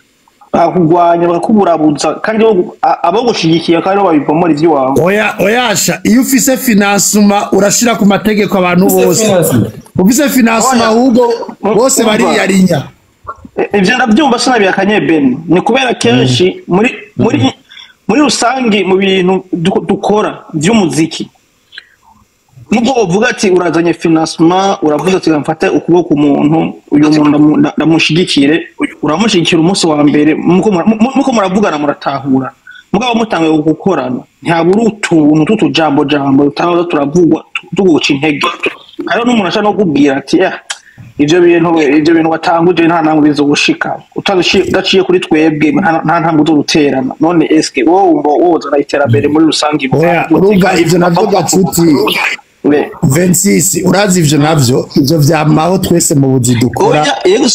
bakugwanya bakuburabuza kandi abo gushigikiye kandi babipomora ivyo wawe oyasha iyo ufise financement urashira ku mategeko abantu bose ufise financement ahubwo bose bari yarinya ivyo ndabyumva sinabiye akanyebeni ni kubera kenshi muri rusangi mu bintu dukora by'umuziki nubwo uvuga ati urazanye financement uravuze ati mfate ukuboko umuntu uyu muntu ndamushigikire uramushigikira umunsi wa mbere muko muravugana muratahura mugabo mutangiye gukorana ntabura utuntu tutujambo tutaza turavugwa tuguca intege hariho n'umuntu ashaka no kubwira ati ibyo bintu watanguje nta ntango bizogushika udaciye kuri twebwe nta ntango uzoruterana none eske wowe uzana iterambere muri rusange urumva ivyo navyo gacuti 26 urazi ivyo vyamaho twese mu buzi dukora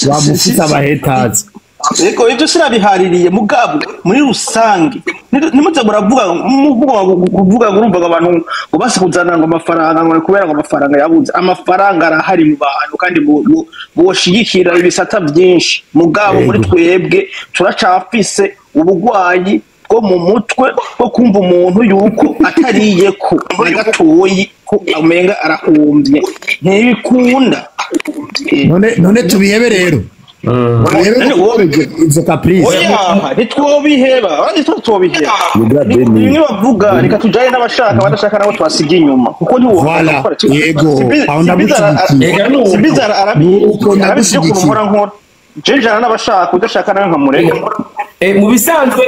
bamufite abahetazi Eko ivyo sirabihaririye mugabo muri rusange nimuze kuvuga urumva abantu ngo basi kuzana ngo amafaranga ngo kubera ngo amafaranga yabuze amafaranga arahari mu bantu kandi boshigikira ibisata byinshi mugabo muri twebwe turacafise ubugwayi bwo mu mutwe bwo kumva umuntu yuko atariye ko gatoyi ko amenga arahumbye ntibikunda none tubihebe rero izo caprice ntitwobiheba bimwe bavuga reka tujane n'abashaka badashaka nabo twasiga inyuma kuko ntiwobona yego Bizarre arabiye nkora jenjana n'abashaka udashaka nawe nkamurega mu bisanzwe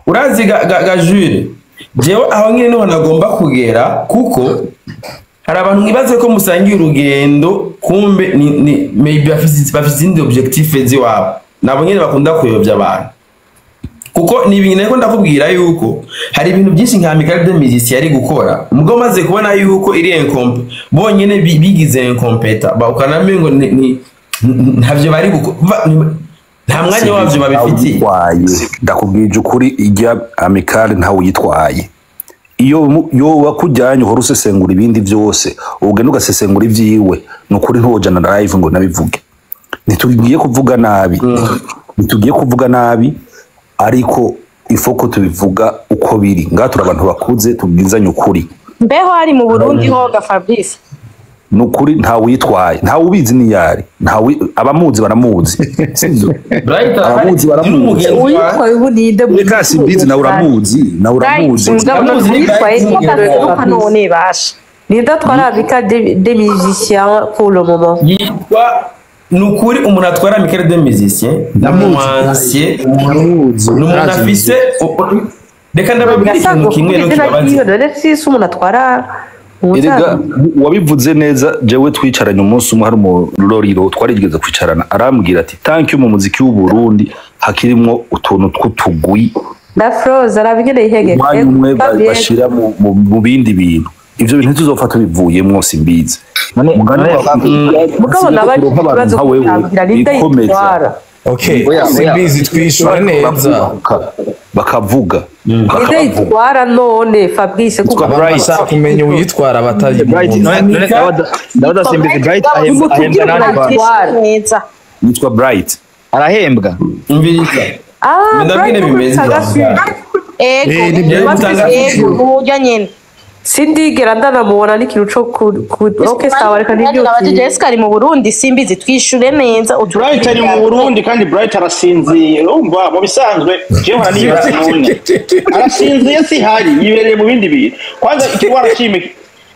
urazi ga Jules jewe aho nyine niho nagomba kugera kuko hari abantu mwibaze ko musangiye urugendo kumbe ni maybe bafite indi objectif ziwabo nabo nyine bakunda kuyobya abantu kuko ni ibintu ariko ndakubwira yuko hari ibintu byinshi nka Amical des Musiciens yari gukora mugo maze kubona yuko iri bonyene bigize incompeta bakanamengo ntavyo bari gukora nta mwanya wavyo babifitiye ndakubwije ukuri ijya Amical ntawe yitwaye iyo wakujyanye uhora usesengura ibindi byose ugenda ugasesengura ibyiwe nukuri ntujana na live ngo nabivuge ntitugiye kuvuga nabi ariko ifoko tubivuga uko biri ngatura abantu bakuze tubwizanye ukuri mbeho ari mu Burundi hoga Fabrice nukuri ntawe yitwaye ntawe ubizi niyari ntawe abamuzi baramuzi abamuzi baramuzi uyitwaye ubuninde reka simbizi na uramuzi none basha nidatwara Amical des Musiciens pour le moment yitwa nukuri umuntu atwara Amical des Musiciens namuansie n'umuntu afise reka ndababwira ikintu kimwe no kibabaza dore si umuntu atwara erega wabivuze neza jewe twicaranye umunsi umwe hari mu roriro twarigeze kwicarana arambwira ati thank you mu muziki w'u Burundi hakirimwo utuntu tw'utugui da Froze arabigere ihege umwe bashira mu bindi bintu ivyo bintu tuzofata bivuyemwo simbizi mugabo nabari bazo kugira bikomeza okay simbizi twishura neza bakavuga itwara none Fabrice kuko Bryce kumenya uyitwara batari ndabada simbizi Bright ahembwa neza yitwa Bright arahembwa umviriza ndabwine bimeze ego ujya nyene sindigera ndanamubona n'ikintu cyo okay sawa reka n'ibyuti Jessica ari mu Burundi simbizi twishure neza Bright ari mu Burundi kandi Bright arasinziye urumva mu bisanzwe jewe hora nibaza none arasinziye si hari yibereye mu bindi bintu kwanza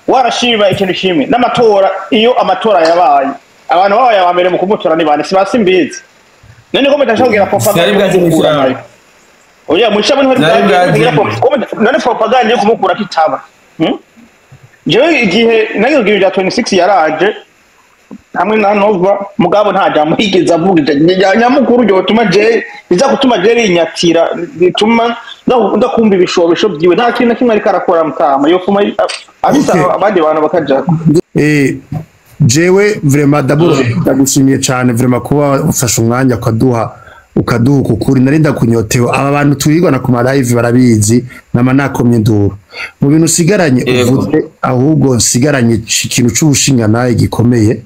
warashima ikintu kimwe n'amatora iyo amatora yabaye abantu babaye abambere mu kumutora ni bane sibasi mbizi none ko mutashobora propaganda oya mushaba none propaganda yo kumukura kitaba jewe igihe nagiye bya 26 yaraje hamwe na Nova mugabo nta jambo yigeze avuga nyamukuru ryo tuma je biza gutuma je rinyatira bituma ndakumva ibishobisho byiwe nta kintu kimwe ari karakora mutama yo fuma abisa abandi bantu bakaja jewe vraiment d'abord ndagushimiye cyane vraiment kuba ufashe umwanya ukaduha ukuri narinda kunyotewe aba bantu turigwana ku ma live barabizi nama nakomye nduru mu bintu sigaranye uvuze ahubwo sigaranye ikintu cy'ubushinga naye gikomeye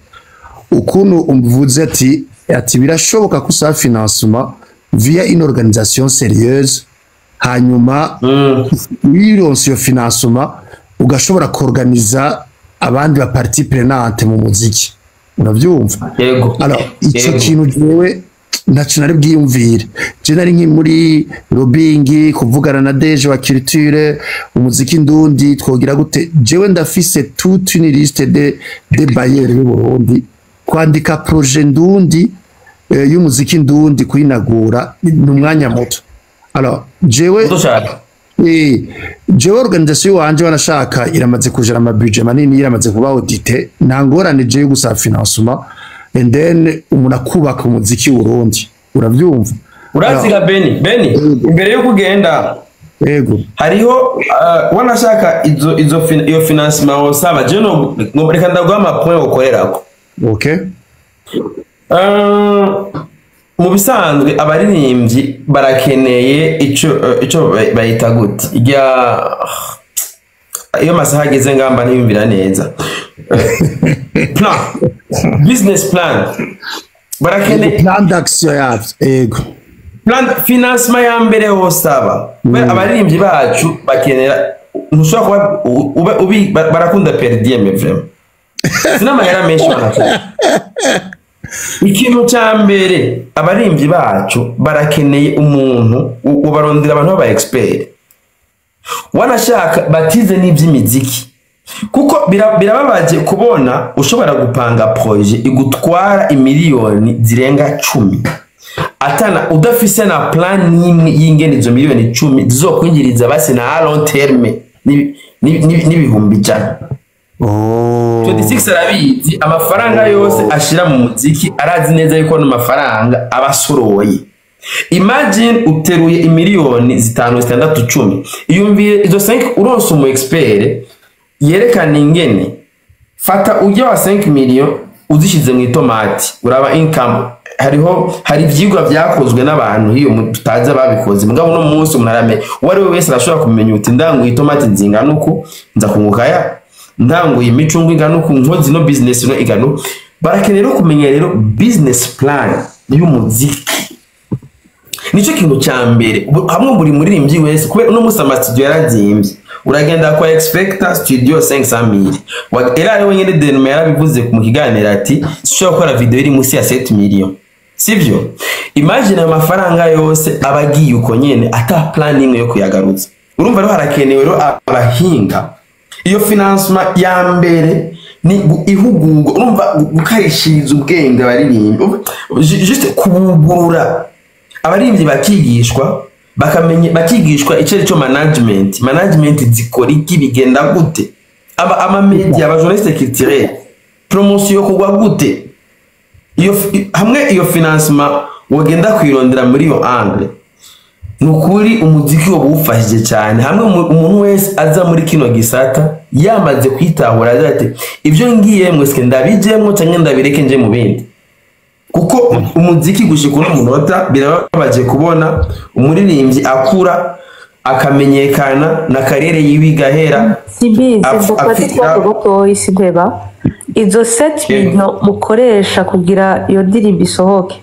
ukuntu umvuze ati birashoboka ko usaba financement via une organisation sérieuse hanyuma wironse iyo financement ugashobora kuorganiza abandi ba partie prenante mu muziki uravyumva alors ico kintu jewe ntacu nari bwiyumvire je nari nki muri lobbying kuvugana na Deje wa culture umuziki ndundi twogira gute jewe ndafise toute une liste de bailleurs y'u Burundi kwandika projet ndundi y'umuziki ndundi kuyinagura n'umwanya muto alors jewe jewe organisation wanje wanashaka iramaze kujera ama budget manini iramaze kuba audité ntangorane je gusa financement and then umuntu akubaka umuziki w'Urundi uravyumva uraziga Beni imbere yo kugenda yego hariho wanashaka iyo financement wosaba je no reka ndaguha amapoint ukorerako okay mu bisanzwe abaririmbyi barakeneye ico bayita gute iyo masaha ageze ngamba ntiyumvira neza plan business plan barakeneye plan d'action yego plan financement ya mbere hosaba abaririmbyi bacu bakenera ntushobora kuba barakunda per diem vraiment sinamagara menshi banakora ikintu cya mbere abaririmbyi bacu barakeneye umuntu ubarondera abantu baba expert wanashaka batize n'iby'imiziki kuko birababaje kubona ushobora gupanga projet igutwara imiliyoni zirenga 10 atana udafise na plan n'imwe y'ingene izo miliyoni 10 zizokwinjiriza basi na long terme n'ibihumbi jana 26 arabizi amafaranga yose ashira mu muziki arazi neza yuko no mafaranga abasoroye imagine uteruye imiliyoni 5 6 10 iyumviye izo 5 uronse umu expert yerekana ingene fata ujya wa 5 million uzishize mu itomati uraba income hari ivyigwa byakozwe n'abantu hiyo tutaza babikoze mugabo no munsi umunarame wari wese arashobora kumenya uti ndangu itomati nzingana uko nza kungukaya ndangu imicungu ingana uko nkozi no business no igano barakenera kumenya rero business plan y'umuziki nico kintu cya mbere hamwe muri muririmbyi wese kubera no musama studio yarazimbye uragenda kwa expecta studio 500,000 era rero nyine denuma yarabivuze ku kiganiro ati sishobora gukora video iri munsi ya 7 million sivyo imagine amafaranga yose abagiye uko nyene ata planning yo kuyagarutsa urumva rero harakenewe rero abahinga iyo financement ya mbere ni ihugurwa urumva gukarishiriza ubwenge baririmba juste kubugurura abaririmbyi bakigishwa bakigishwa icyo management zikora iki bigenda gute ama media aba journaliste culturel promotion kugwa gute iyo financement wagenda kwirondera muri yo angle nukuri umuziki wo bufashije cyane hamwe umuntu wese aza muri kino gisata yamaze kwitahura ati ibyo ngiye mwese ndabijemo cyangwa ndabireke nje mu bindi kuko umuziki gushika no munota birababaje kubona umuririmbyi akura akamenyekana na karere yiwigahera sibize dufate twagoto isideba izo 7 million mukoresha kugira iyo ndirimbo isohoke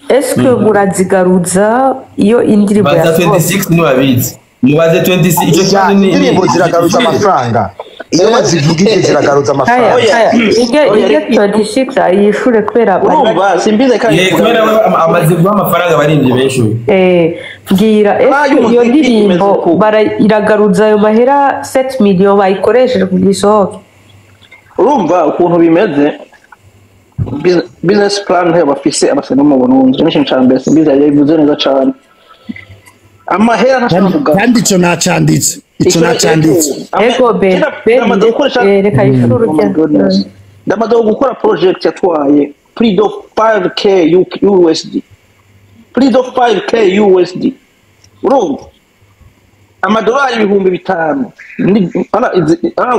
eske murazigaruza iyo indirimbo ya 26 ni babizi mubaze 26 icyo cyane ni indirimbo ziragaruza amafaranga iyo bazivugije ziragaruza amafaranga iyo 26 ayishure kwera urumva simbize kandi kubera amaze guha amafaranga baririmbye benshi bwira iyo ndirimbo iragaruza ayo mahera 7 million bayikoresheje kugira isohoke urumva ukuntu bimeze business plan he bafise abasana mu Burundi n'ishin cyambere simbize yabivuze neza cyane amahera ntashobora kandi ico nacanditse ego be reka ishuru ndamaze gukora project yatwaye plus of 5k USD plus of 5k USD urumva amadolari ibihumbi 5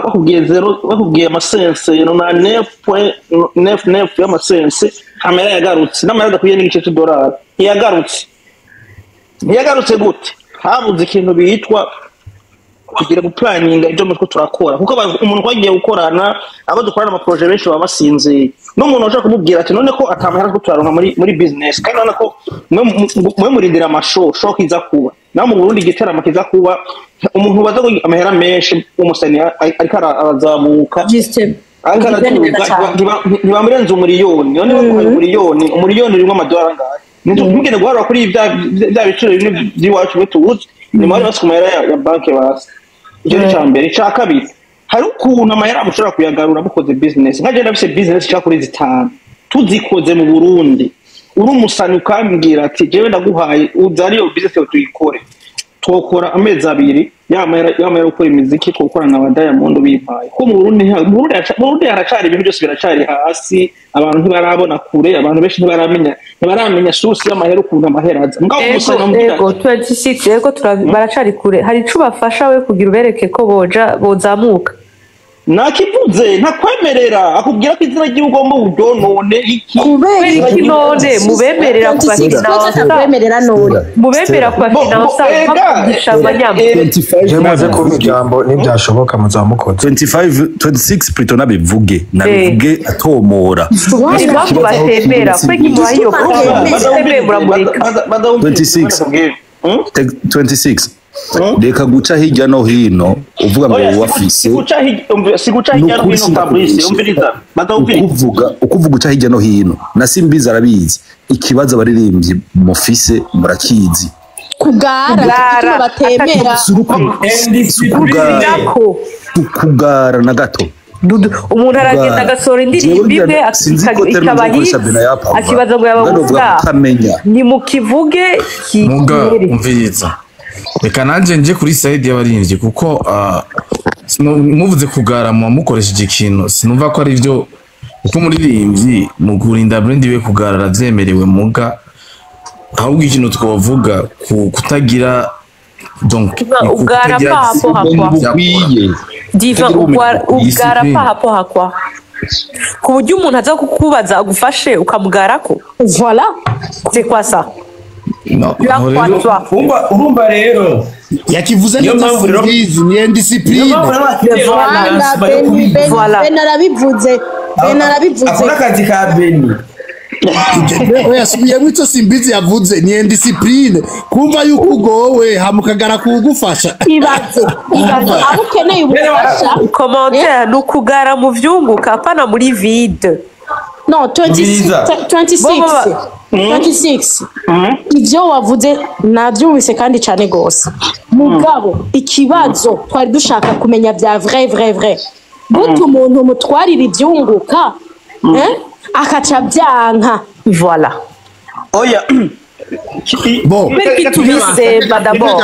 bakubwiye zero bakubwiye amasense no na 9.99 y'amasense amera yagarutse n'amara adakuye n'igice cy'idolari ntiyagarutse gute habuze ikintu bitwa kugira guplaninga ibyo mutwe turakora kuko umuntu kwagiye gukorana abo dukorana ama projet benshi baba basinze n'umuntu ushaka kumubwira ati none ko atamahera ko turaronka muri business kandi none ko mwe murindira amashow kiza kuba naho mu Burundi giterama kiza kuba umuntu baza amahera menshi umusani ariko arazamuka ntibamurenza umuriyoni none bamuhaye umuriyoni urimo amadolari angahe ntugende guharura kuri bya biciro bimwe by'iwacu tuzi nyuma bari basi ku mahera ya banki basi icyo ni icya mbere icya kabiri hari ukuntu amahera mushobora kuyagarura mukoze bizinesi nka jenda bise bizinesi ishaka kuri 5 tuzikoze mu Burundi uri umusani ukambwira ati jewe ndaguhaye uzari iyo bizinesi tuyikore twokora amezi 2 yamera gukora imiziki twokorana na Diamond bimpaye ko mu Burundi haracari ibintu byose biracari hasi abantu ntibarabona kure abantu benshi ntibaramenya source y'amahera ukuntu amahera aza mugabo umusani ambwira ego 26 ego baracari kure hari ico bafasha we kugira ubereke ko bozamuka nakivuze ntakwemerera akubwira ko izina ry'ugomba uryonone iki kubera iki none mubemerera mubemera kubafinansa bakugisha amanyama 25 maze kuba ijambo ntibyashoboka muzamukoze 26 plutôt nabivuge atomora impamvu batemera kweki muhayo batemera muramureka 26 reka guca hirya no hino uvuga ngo wafise siguca hirya no hino Fabrice umviriza ukuvuga guca hirya no hino na Simbizi arabizi ikibazo abaririmbyi mufise murakizi kugara batemera kugara na gato umuntu aragenda agasora indirimbo imwe ikaba akibaza ngo yabavuga ntimukivuge umviriza reka nanjye nje kuri side y'abaririmbyi kuko muvuze kugara mukoresheje ikintu sinumva ko ari byo kuko umuririmbyi mu kurinda brand we kugara aravyemerewe muga ahubwo ikintu twavuga kutagira donc ugara papo hakwa diva ugara papo hakwa ku buryo umuntu aza kukubaza agufashe ukamugarako voilà c'est quoi ça urumva rero yakivuze neza Simbizi ni discipline benarabivuze akora akazi ka Beni oya subiyemo icyo Simbizi yavuze ni discipline kumva yuko ugowe hamukagara kugufasha ibaze aho ukeneye ubufasha commentaire nukugara mu vyunguka apana muri vide no 26 ivyo wavuze navyumvise kandi cane gose mugabo ikibazo twari dushaka kumenya vya vrai gute umuntu mutwarira ivyunguka akaca byanka voilà oya bon tubisemba d'abord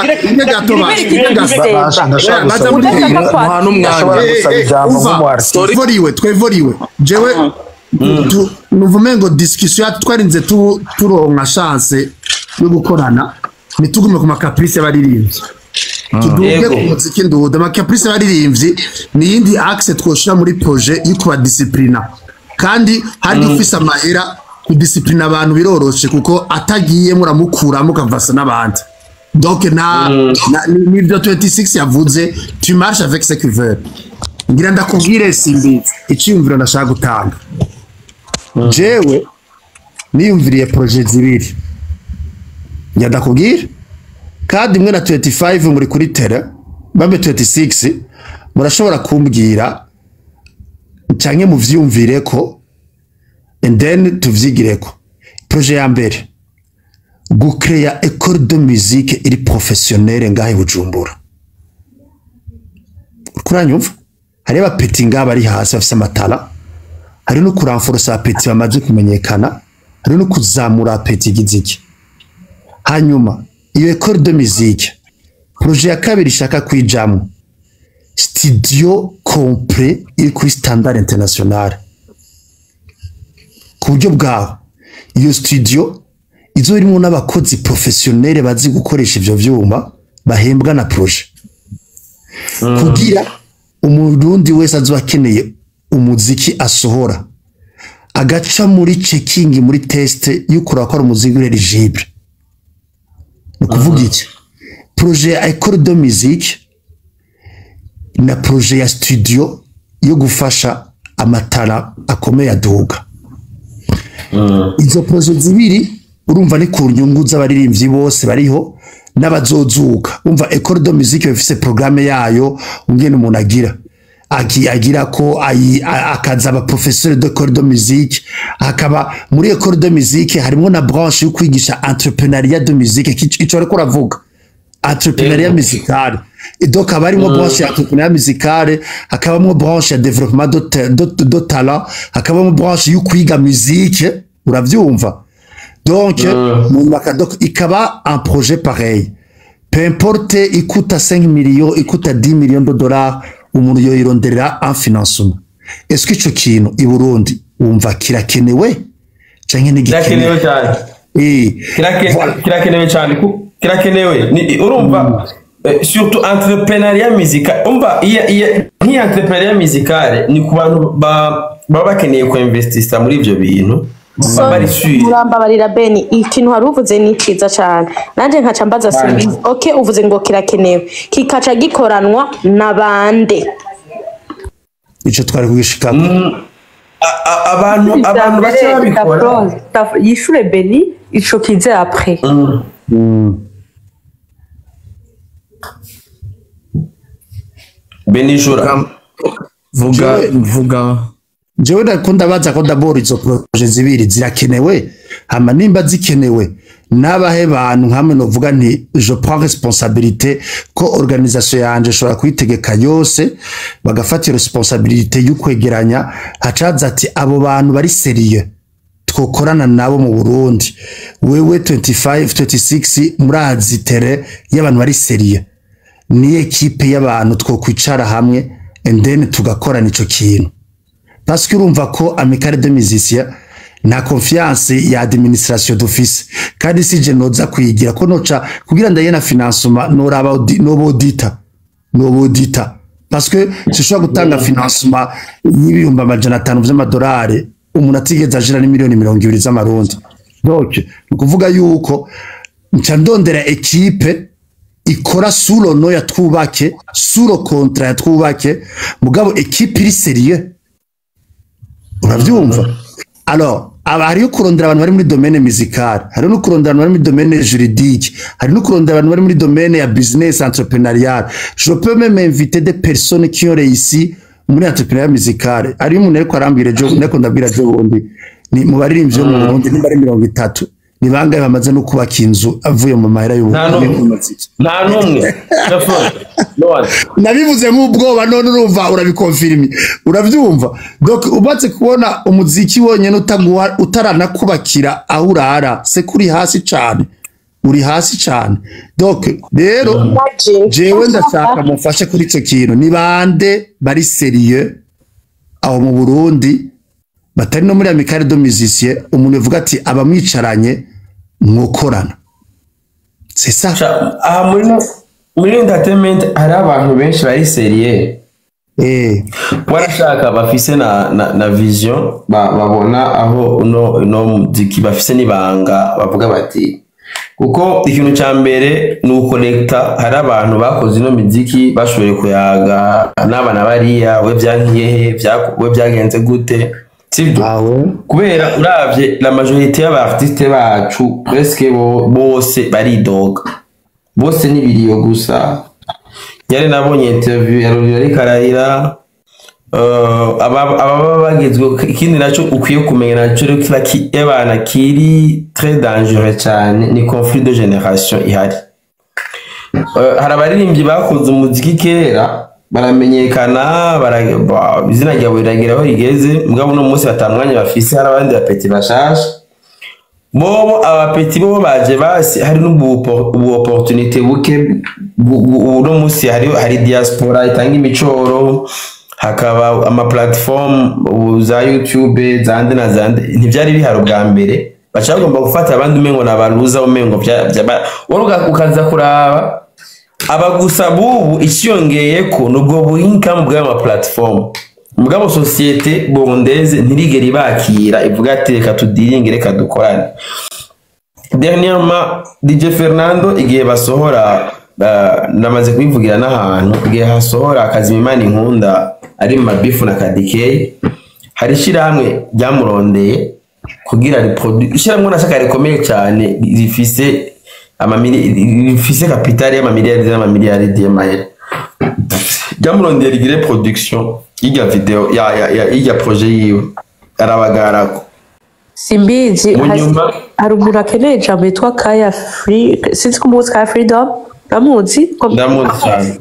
twevoriwe jewe nuvumengo discussion twarinze turonka chance yo gukorana nitugume ku makaprice baririmbye tuduge ku muziki ndude makaprice baririmbye ni yindi axe twoshira muri projet yo kuba disciplina kandi hari ufise amahera ku disciplina abantu biroroshe kuko atagiye muramukura mukavasa n'abandi donc nibyo 26 yavuze tu marches avec ce que veut ngira ndakubwire Simbizi icyumviro ndashaka gutanga jewe niyumviriye projet zibiri ndakubwira kandi mwe na 25 muri kuri tele bambe 26 murashobora kumbwira canke muvyumvire ko and then tuvyigireko projet ya mbere gucrea école de musique iri professionnelle ngahe Bujumbura kuranyumva hari abapeti ngaba ari hasi afise amatara hari no kuranforsa apeti bamaze kumenyekana hari no kuzamura apeti giziki hanyuma iyo école de musique projet ya kabiri shaka kwijamwe studio complet iri kuri standard international ku buryo bwaho iyo studio izo irimo n'abakozi professionnel bazi gukoresha ivyo vyuma bahembwa na projet kugira umurundi wese azobakeneye umuziki asohora agaca muri checking muri test y'ukura ko ari umuziki eligible ukuvuga iki projet ya école de musique na projet ya studio yo gufasha amatara akomeye aduga izo projet zibiri urumva ni ku nyungu z'abaririmbyi bose bariho n'abazozuka umva école de musique bafise programme yayo ungene umuntu agira agira ko akaza aba professeur de corps de musique, hakaba muri école de musique harimo na branche yo kwigisha entrepreneuriat de musique, ico ariko uravuga entrepreneuriat musical. Et donc harimo branche ya entrepreneuriat musical, hakabamo branche ya développement de talent, hakabamo branche yo kwiga musique, uravyumva. Donc ikaba un projet pareil. Peu importe, il coûte 5 millions, il coûte 10 millions de dollars, umuntu yoyironderera un financement. Est-ce que ico kintu i Burundi wumva kirakenewe canke kirakenewe cyane? Kirakenewe cyane, kirakenewe. Urumva surtout entrepreneuriat musical, umva ni entrepreneuriat musical ni ku bantu baba bakeneye ko investisa muri ivyo bintu. Murambabarira Beni, ikintu hari uvuze ni ciza cyane, nanje nkaca mbaza Simbizi. Okay, uvuze ngo kirakenewe, kikaca gikoranwa nabande? Ico twari kugishika abantu bacha babikora yishure Beni ico kize après. Beni jura vuga jewe ndakunda baza ko ndabora izo projet zibiri zirakenewe, hama nimba zikenewe nabahe bantu nkamwe novuga nti je prends responsabilité ko organisation yanje shobora kwitegeka yose bagafata responsabilité y'ukwegeranya hacaza ati abo bantu bari serieux twokorana nabo mu Burundi, wewe 25 26 murazi tere y'abantu bari serieux, ni equipe y'abantu twokwicara hamwe and then tugakorana ico kintu. Parce que urumva ko amicale de musiciens na confiance ya administration d'office, kandi sije noza kwigira ko noca kugira ndaye na financement noraba nobodita parce que sishobora gutanga financement y'ibihumbi 500 vy'amadolari umuntu atigeze ajira ni miliyoni 20 z'amarundi. Donc ukuvuga yuko nca ndondera equipe ikora sulo no ya twubake sulo contrat ya twubake mugabo equipe iri sérieux. Uravyumva? Alors hariyo kurondera abantu bari muri domaine musical, hariyo no kurondera abantu bari muri domaine juridique, hariyo no kurondera abantu bari muri domaine ya business entrepreneurial. Je peux même inviter des personnes qui ont réussi muri entrepreneuriat musical. Hariyo umuntu ariko arambwira ndako ndabwira jo bundi ni mu baririmbyi bo mu Burundi ni bari 30 ni bangaye bamaze no kubaka inzu avuye mu mahera y'ubumuziki. Nta numwe nabivuze nk'ubwoba none urumva urabikonfirmi uravyumva. Donc ubatse kubona umuziki wonyene utaranakubakira aho urara se kuri hasi cyane, uri hasi cyane. Donc rero jewe ndashaka mufashe kuri ico kintu, ni bande bari serieux aho mu Burundi batari no muri amicale de musiciens umuntu uvuga ati abamwicaranye mwokorana. C'est ça. Aha muri entertainment hari abantu benshi bari serieux. Warashaka bafise na vision babona aho no muziki bafise nibanga bavuga bati kuko ikintu ca mbere ni uconnecta. Hari abantu bakoze no muziki bashoboye kuyaga n'abana bariya we byankiye we byagenze gute sibyo kubera uravye la majorité y'abartiste bacu presque bose baridoga, bose ni biriyo gusa. Yari nabonye interview ya Ruriro Karahira aba bagezwe. Ikindi naco ukwiye kumenya naco y'abana kiri très dangereux cyane ni conflit de génération ihari. Hari abaririmbyi bakoze umuziki kera baramenyekana izina ryawe riragira aho rigeze, mugabo no munsi batamwanya bafise. Hari abandi bapeti bashasha bobo abapeti bo baje basi hari n'ubu opportunité buke uno munsi hari diaspora itanga imicoro, hakaba ama platform za YouTube zande na zande ntivyari biharo bwa mbere. Bacagomba gufata abandi umengo nabaruza umengo woruga ukaza kuraba abagusa bubu icyongeye ko nubwo buhinka mu bwa platform mugabo societe burundaise ntirigera ibakira ivuga ati reka tudiringe reka dukorane. Dernièrement DJ Fernando igihe basohora namaze kubivugira n'ahantu igihe hasohora Akazimimana Inkunda ari mu mabifu na Kadikey, hari shiramwe ryamurondeye kugira reproduce shiramwe nashaka rikomeye cyane rifise kapitali y'amamiliyari y'amamiliyari y'amayero. ryamurondeye rigire production y'irya video y'irya projet yiwe arabagarako simbizi hari umuntu akeneye ijambo yitwa Kaya Free sinzi ko umuzi Kaya Freedom ndamuzi cyane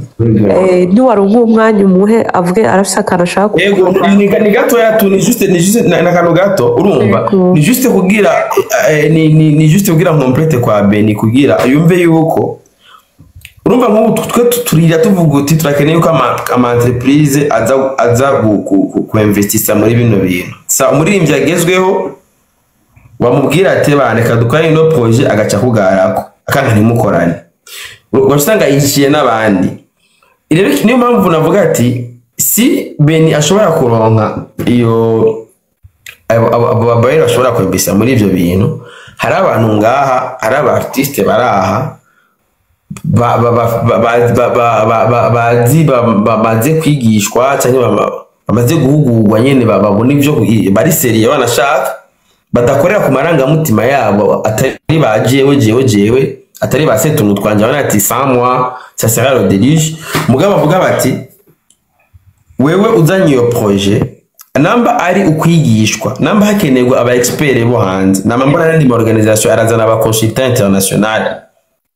niwari umwanya umuhe avuge arafise akantu ashaka yego ni gato yatu ni juste na kano gato urumva ni juste kugira ni juste kugira complete kwa Beni kugira yumve yuko urumva nk'ubu twe turira tuvuga uti turakeneye ko ama entreprise aza ku investisa muri bino bintu sa umuririmbyi agezweho wamubwira ati bandeka dukora ino projet agaca kugarako akanga ntimukorane wasanga yishiye n'abandi rero niyo mpamvu navuga ati si Beni ashobora kuronka iyo abo bayero ashobora kwembisa muri ivyo bintu hari abantu ngaha hari aba artiste baraha bamaze kwigishwa cyangwa bamaze guhugurwa nyene babona ivyo bari seriye banashaka badakorera ku marangamutima yabo atari bajewe atari basete umutwanje abana ati 100 mois ça sera le déluge mugabo bavuga bati wewe uzanye iyo projet namba ari ukwigishwa namba hakenerwa aba expert bo hanze namba mbona n'indi organisation arazana aba consultant international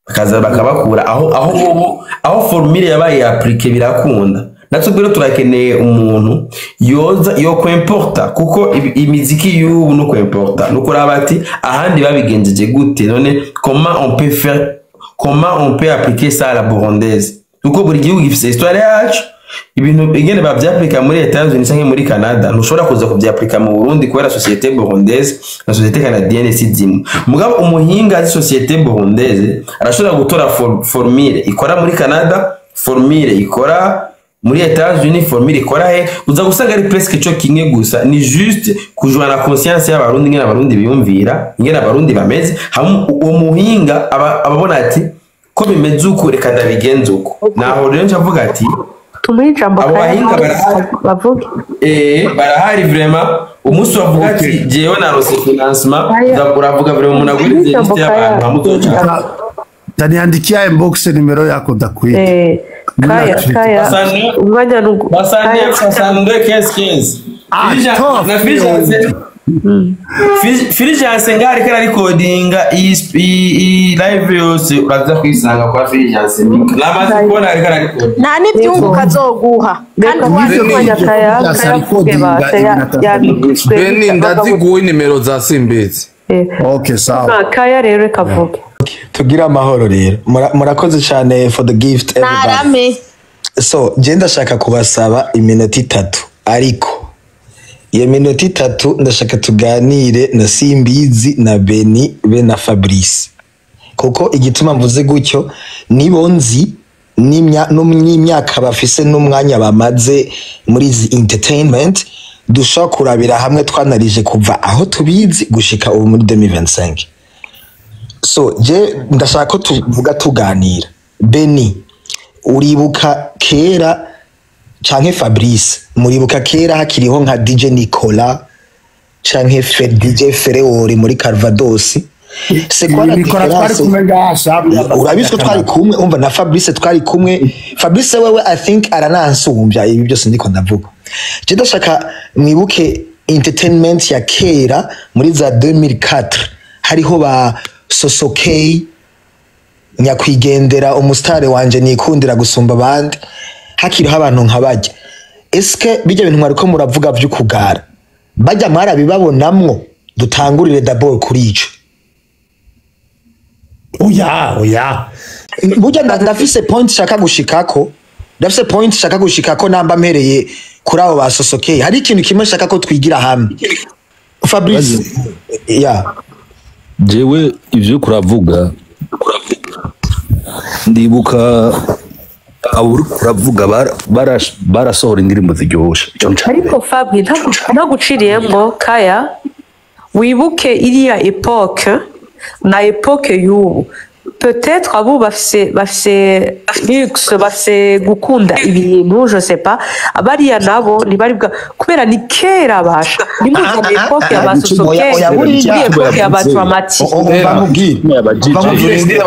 bakaza bakabakura aho formule yabaye appliquer birakunda natwe bero turakeneye umuntu yoza yo kwimporta kuko imiziki y'ubu no kwimporta nuko rabati ahandi babigenjeje gute none comment on peut appliquer ça à la burundaise nuko buri gihugu gifite histoire yacu ibintu igene bavyapplika muri Etats-Unis cyangwa muri Canada ntushobora kuza kuvyapplika mu Burundi kubera société burundaise na société canadienne sidimu mugabo umuhinga ari société burundaise arashobora gutora formule ikora muri Canada formule ikora muri Etats-Unis formule ikora he uza gusanga ari presque cyo kimwe gusa ni juste kujwa na conscience y'abarundi ngena abarundi biyumvira ngena abarundi bameze uwo muhinga ababona ati ko bimeze uko reka ndabigenza uko naho rero ncavuga ati tumuhe ijambo bavuge barahari vraiment umunsi wavuga ati jewe na rose financement uravuga vraiment umuntu agurize liste y'abantu bamuzoca taniandikia inbox numero yako ndakwiye Kaya umwanya nugu basaniye 62 15 Fulgence ngari kara recordinga i live yose uraza kwisanga kwa Fulgence lamaze kubona ari kara recording nta n'ibyunguka azoguha kandi waje kwanya Kaya Beni ndaziguye nimero za Simbizi okay sawa Kaya rero kavuge tugira amahoro rero murakoze cyane for the gift everybody so je ndashaka kubasaba iminota 3 ariko iyo minota 3 ndashaka tuganire na Simbizi na Beni be na Fabrice kuko igituma mvuze gutyo nibonzi n'imyaka bafise n'umwanya bamaze muri entertainment dushaka kurabira hamwe twanarije kuva aho tubizi gushika ubu muri 2025 so je ndashaka ko tuvuga tuganira Beni uribuka kera canke Fabrice muribuka kera hakiriho nka DJ Nicola canke DJ Fereori muri Calvados c'est quoi la différence urabiswe twari kumwe umva na Fabrice twari kumwe Fabrice wewe I think aranansumbya ibi byose ndiko ndavuga je ndashaka mwibuke entertainment ya kera muri za 2004 hariho ba Sosokey nyakwigendera umustare wanje nikundira gusumba abandi hakiriho abantu nkabajya eske bijya bintu mwariko muravuga by'ukugara bajya mwarabibabonamwo dutangurire d'abord kuri ico oya burya ndafise point shaka gushikako namba mpereye kuri abo basosokeye hari ikintu kimwe shaka ko twigira hamwe Fabrice jewe ivyo kuravuga ndibuka abo kuravuga barasohora indirimbo ziryoshe ariko Fabri ntaguciriyemo Kaya wibuke iriya epoque na epoque y'ubu peut-être abo bafise luxe bafise gukunda ibintu je sais pas abariya nabo ntibari kubera ni kera basha ni mu epoque y'abasosoke ni epoque y'abadramatique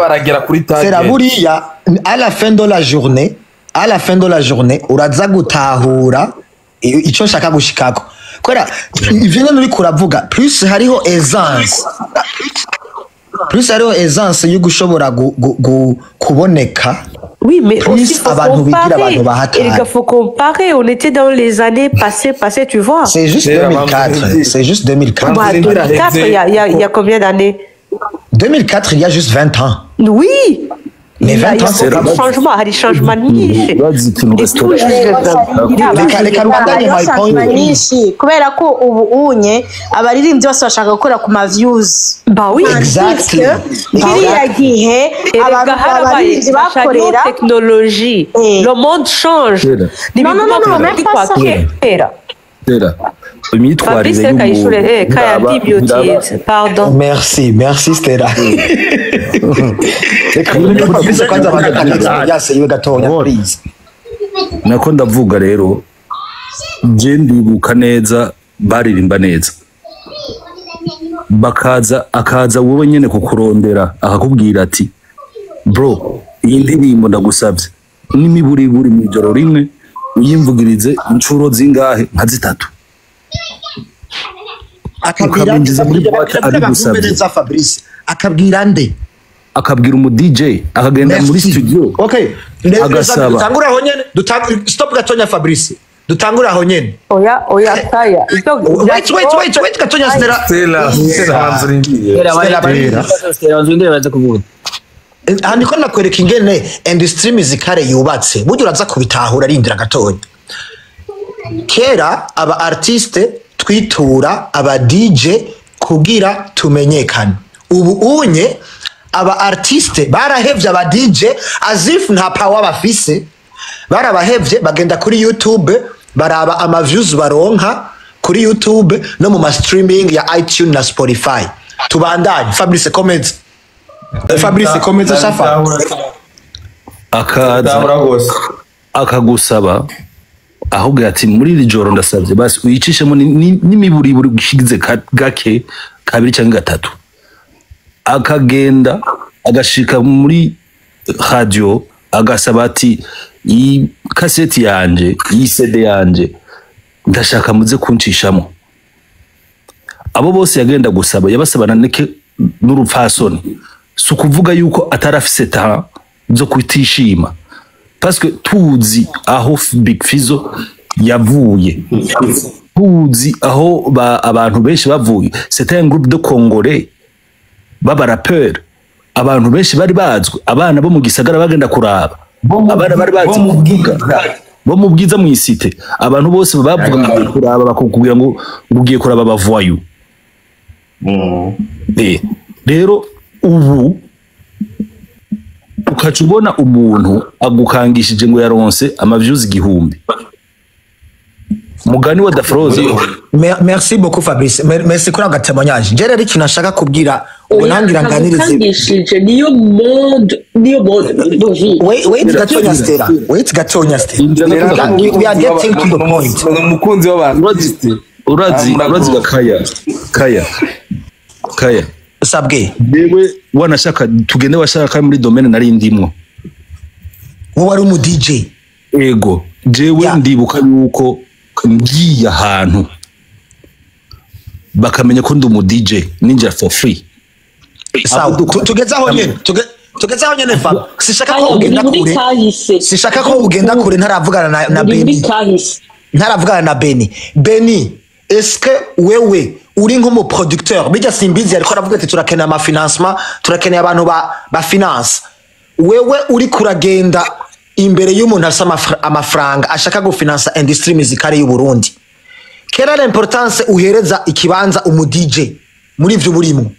baragera kuri tag c'est la buriya à la fin de la journée à la fin de la journée uraza gutahura ico nshaka gushikako kubera ivyo nyene uriko uravuga plus hariho essence yo gushobora kuboneka. Oui, mais plus aussi faut comparer. Il faut comparer. On était dans les années passées, tu vois. C'est juste 2004. C'est juste 2004. Bah, 2004, il y a combien d'années? 2004, il y a juste 20 ans. Oui. Mais 20 ans, c'est un changement. Il y a des changements nyinshi. Kubera ko ubu unye abaririmbyi bose bashaka gukora ku ma views. Bah oui, exactly. Kiriya gihe abaririmbyi bakorera technologie. Le monde change. Non, même pas ça. Pardon. Merci Stella. Nako ndavuga rero je ndibuka neza baririmba neza akaza wowe nyene kukurondera akakubwira ati bro iyi ndirimbo ndagusabye n'imiburiburi mu ijoro rimwe uyimvugirize incuro zingahe nka zitatu akabwira muri boîte ari gusabye Fabrice akabwira nde akabwira umu DJ akagenda muri studio okay dutangura aho nyene stop gatonya Fabrice dutangura aho nyene oya kaya wait gatonya Stella niko nakwereka ingene industry musicale yubatse buryo uraza kubitahura arindira gatonya kera aba artiste twitura aba DJ kugira tumenyekane ubu unye aba artiste barahevye aba DJ as if nta power bafise barabahevye bagenda kuri YouTube baraba ama views baronka kuri YouTube no mu ma streaming ya iTunes na Spotify tubandanye Fabrice komeza shafa akagusaba ahubwo ati muri iri joro ndasabye basi uyicishemo n'imiburiburi gushigize gake kabiri cyangwa gatatu akagenda agashika muri radio agasaba ati iyi kaseti yanje iyi CD yanje ndashaka muze kunshishamo abo bose yagenda gusaba yabasabana neke n'urupfasoni si ukuvuga yuko atarafise ta zo kwitishima parce que tuzi aho Big Fizzo yavuye tuzi aho abantu benshi bavuye c'était un groupe de Congolais baba rappeur abantu benshi bari bazwi abana bo mu gisagara bagenda kuraba abana bari bazi bo mu bwiza mu isite abantu bose bavuga ngo kuraba bakubwira ngo ugiye kuraba bavoyu rero ubu ukaca ubona umuntu agukangishije ngo yaronse amavyuzi 1000 mugani wa Dafroze. Merci beaucoup Fabrice, merci kuri agatemonyage je rero ikintu nashaka kubwira unangira nganirize niyo monde wait gatonya Stella we are getting to the point umukunzi w'abantu urazi kaya sabwe yewe wanashaka tugende washaka muri domaine nari ndimwo wowe ari umu DJ ego jewe ndibuka yuko ngiye ahantu bakamenya ko ndi umu DJ ninja for free tugezaho nyene fa sishaka ko ugenda kure ntaravugana na Beni eske wewe uri nk'umu producteur bijya simbizi ariko aravuga ati turakeneye ama financement turakeneye abantu ba finance wewe uri kuragenda imbere y'umuntu asama amafaranga ashaka gufinansa industry musicale y'u Burundi kera l'importance uhereza ikibanza umu DJ muri ivyo burimo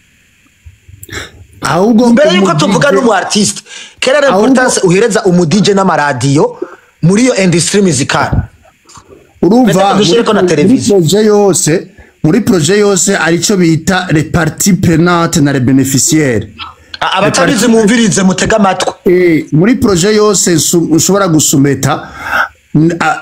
ahubwo mbere yuko tuvuga n'umu artiste kera l'importance uhereza umu DJ n'amaradio muri iyo industry musicale urumva muri projet yose arico bita les parties prenantes na les bénéficiaires abatabizi mumvirize mutega amatwi muri projet yose ushobora gusumeta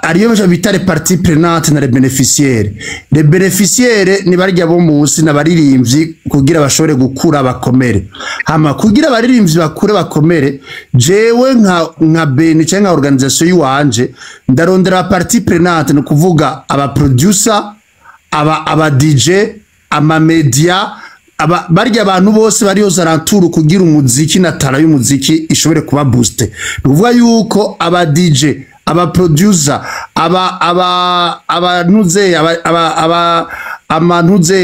ariyo bita les parties prenantes na les bénéficiaires. Les bénéficiaires ni barya bo munsi n'abaririmbyi kugira bashobore gukura bakomere. Hama kugira abaririmbyi bakure bakomere, jewe nka Beni cyangwa organisation yiwanje ndarondera parties prenantes no kuvuga aba producer, aba DJ, ama media, barya abantu bose bari yose aranturu kugira umuziki na tara y'umuziki ishobore kuba booster. Nuvuga yuko aba DJ, aba producer, aba nuze,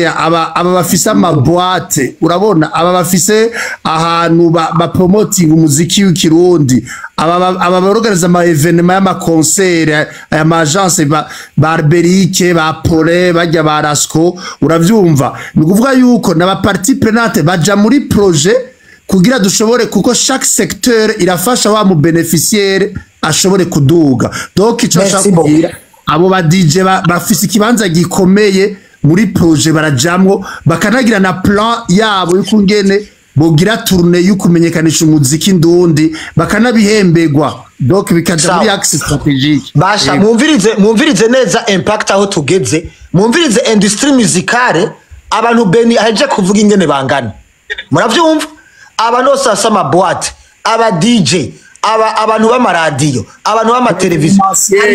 aba bafise amaboate, urabona aba bafise ahantu ba promoting umuziki w'ikirundi, aba organize ama evenement y'ama concert, ama agence Barberique, ba Pole, bajya ba Rasco, uravyumva. Ni kuvuga yuko n'aba parties prenantes baja muri projet kugira dushobore, kuko chaque secteur irafasha wa mu bénéficiaire ashobore kuduga. Donc ico ashakubwira abo ba DJ bafise ikibanza gikomeye muri projet barajamwo, bakanagira na plan yabo y'ukungene bogira tourner y'ukumenyekanisha umuziki ndundi, bakanabihembegwa. Donc bikaja muri axe strategique. Basha mwumvirize neza impact aho tugeze, mwumvirize industrie musicale abantu Beni aje kuvuga ingene bangana. Muravyumva? Abantu bose basama boîte, aba DJ, abantu b'amaradiyo, abantu b'amateleviziyo,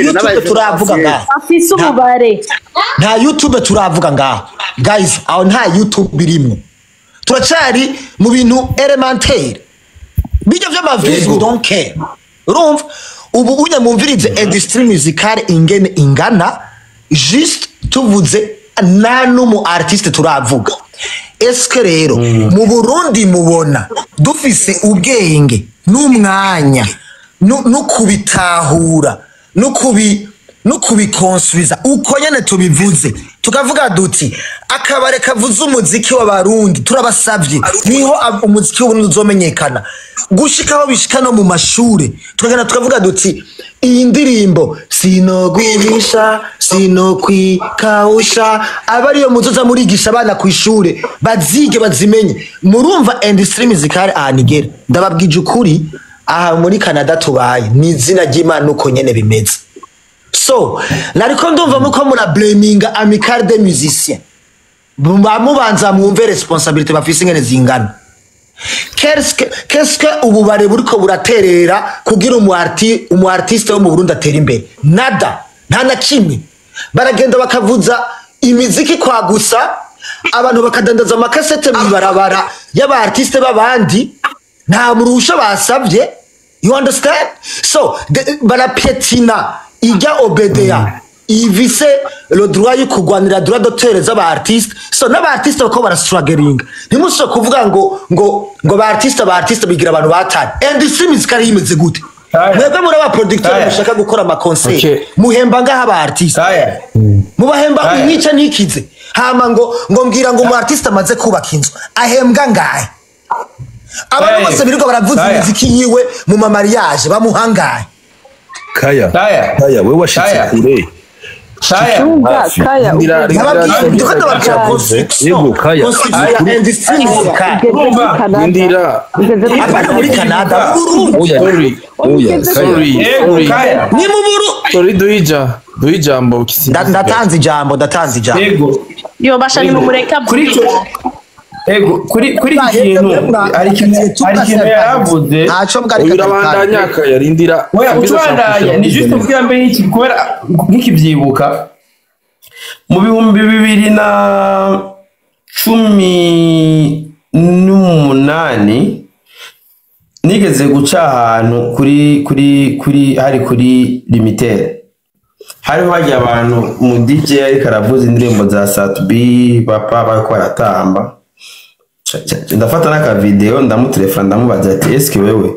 YouTube turavuga ngaho. Afise umubare. Nta YouTube turavuga ngaho. Guys, aho nta YouTube birimo. Turacari mu bintu elementaire. Bijya vy'amavizi we don't care. Urumva? Ubu unye mwumvirize industrie musicale ingene ingana, juste tuvuze nta n'umu artiste turavuga. Eske rero mu Burundi mubona dufise ubwenge n'umwanya no kubitahura no kubikonsubiza uko nyene tubivuze, tukavuga duti akabare kavuze umuziki w'abarundi turabasavye niho umuziki w'uburundi uzomenyekana, gushikaho bishika no mu mashure tukagana tukavuga duti iyi ndirimbo sinogwigisha sinokwikausha abariyo muzoza murigisha abana ku ishure bazige bazimenye. Murumva industrie musicale ahanigera, ndababwije ukuri aha muri Canada tubaye ni izina ry'Imana uko nyene bimeze. So nariko ndumva muko mura blaminga Amicale des Musiciens, mubanza mwumve responsabilité bafise ingene zingana. Qu'est-ce que ububare buriko buraterera kugira umu artiste wo mu Burundi atera imbere? Nada, nta na kimwe. Baragenda bakavuza imiziki kwa gusa, abantu bakadandaza amakasete mwibarabara y'aba artiste babandi, nta murusha basavye. You understand? So barapietina ijya obedea ivise le droit yo kugwanira droit d'auteur z'aba artiste. So n'aba artiste bako barastruggling, ntimuso kuvuga ngo ba artiste bigira abantu batari. Industrie musicale yimeze gute? Mwebwe muri aba producteur mushaka gukora ama concert muhemba ngaha aba artiste mubahemba inyica nikize, hama ngo mbwira ngo mu artiste amaze kubaka inzu ahembwa ngahe? Abantu bose birirwa baravuza imiziki yiwe mu mariage bamuhangaye. Kaya wewe washitse kure. Kaya ndatanze ijambo yo basha ni mumureka ego kuri ikintu ari kintu yaravuze ntaco birabandanya yarindira utubandanya ni juste kugira mbe iki kubera nk'ikivyibuka mu 2018 nigeze guca ahantu kuri hari kuri limited, hariho hajya abantu mu DJ ariko aravuza indirimbo za Satubi papa bariko baratamba, ndafata n'aka video ndamutelefona ndamubaza ati eske wewe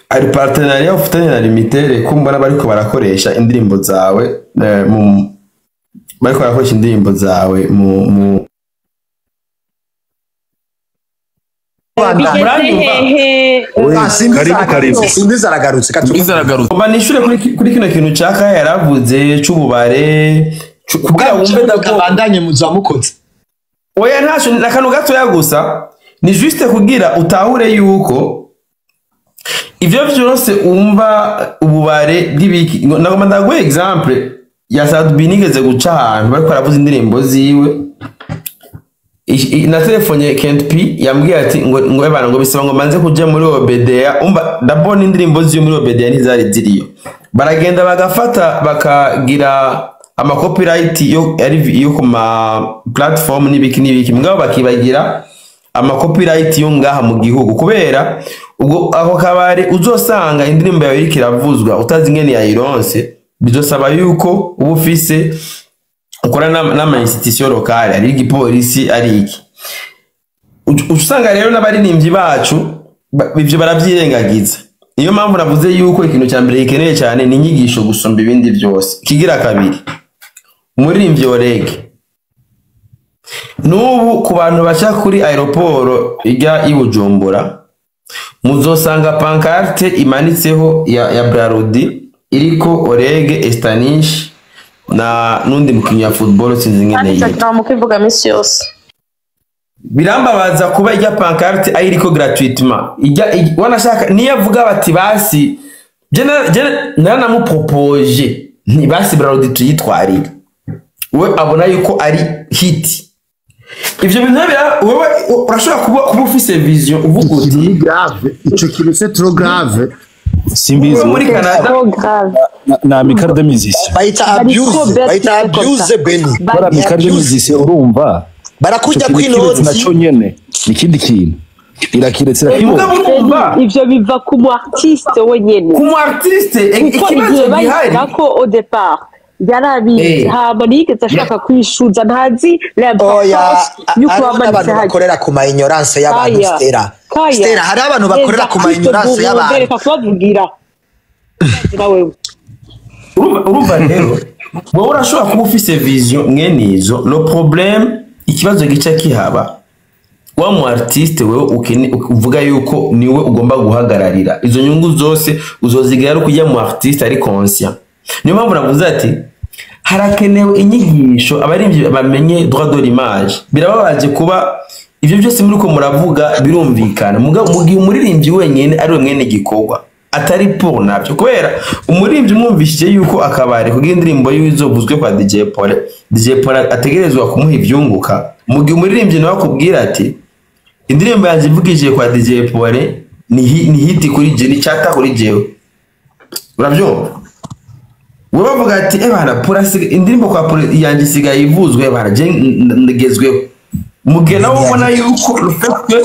ari partenariat ufitanye na limited ko mbona bariko barakoresha indirimbo zawe bariko barakoresha indirimbo zawe mu Simbizi aragarutse banishure kuri kino kintu caka yaravuze c'ububare kugira wumve ndabandanye muzamukoze. Oya ntaco nakanu gato ya gusa ni juste kugira utahure yuko ivyo vyose umva ububare bw'ibiki nagomba ndaguha example ya Sadbi nigeze guca ahantu bariko aravuza indirimbo ziwe na telefone Kent P yambwiye ati ngo ebana ngo bisaba ngo manze kuja muri Obedea umva ndabona indirimbo ziyo muri Obedea ntizari ziriyo baragenda bagafata bakagira ama copyright yo ku ma platform n'ibiki mugabo bakibagira ama copyright yo ngaha mu gihugu kubera ubwo aho kabare uzosanga indirimbo yawe iri kiravuzwa utazi ngene yayironse bizosaba yuko uba ufise ukora n'ama institution locale ari igipolisi ari iki usanga rero n'abaririmbyi bacu ivyo baravyirengagiza niyo mpamvu navuze yuko ikintu cya mbere gikeneye cyane ni inyigisho gusumba ibindi byose kigira kabiri umuririmbyi Orege n'ubu ku bantu baca kuri aeroport ijya i Bujumbura muzosanga pancarte imanitseho ya Brarodi iriko Orege Estanish na nundi mukinyi wa football sinzi ngene yiye mukivuga misi yose birambabaza kuba ijya pancarte ayiriko gratuitement wanashaka niyo avuga bati basi je naramupropose ni basi Brarodi tuyitwarira we abona yuko ari hit ivyo bintu wewe urashobora kuba ufise vision uvuga uti grave ico kintu c'est trop grave simbizi muri Canada na Michael de Musicien bayita abuse Benny bara Michael de Musicien urumva barakujya kwinoti naco nyene ikindi kintu irakiretse ivyo biva ku mu artiste wenyene ku mu artiste ikibazo gihari ko au départ yarabizi hama nigeze ashaka kwishuza ntazi abantu bakorera ku ma ignorance y'abantu Stella hari abantu bakorera ku ma ignorance y'abantu reka kubavugira urumva rero wowe urashobora kuba ufise vision mwene izo le problème ikibazo gica kihaba wa mu artiste wewe uvuga yuko niwe ugomba guhagararira izo nyungu zose uzozigira ari kujya mu artiste ari conscient niyo mpamvu navuze ati harakenewe inyigisho abarimvye bamenye droit de l'image birababaje kuba ivyo byose muri ko muravuga birumvikana mu gihe umuririmbyi wenyene ari we mwene gikorwa atari pour navyo kubera umuririmbyi mwumvishije yuko akabare kugira indirimbo y'izovuzwe kwa DJ Paul ategerezwa kumuha ivyunguka mu gihe umuririmbyi nawe akubwira ati indirimbo yanjye mvugije kwa DJ Paul ni hit kuri je ni chata kuri jewe uravyumva wewe bavuga ati ebana Paul indirimbo kwa Paul yanjye sigaye ivuzwe ebana je ndegezweho mugena ubona yuko rufetwe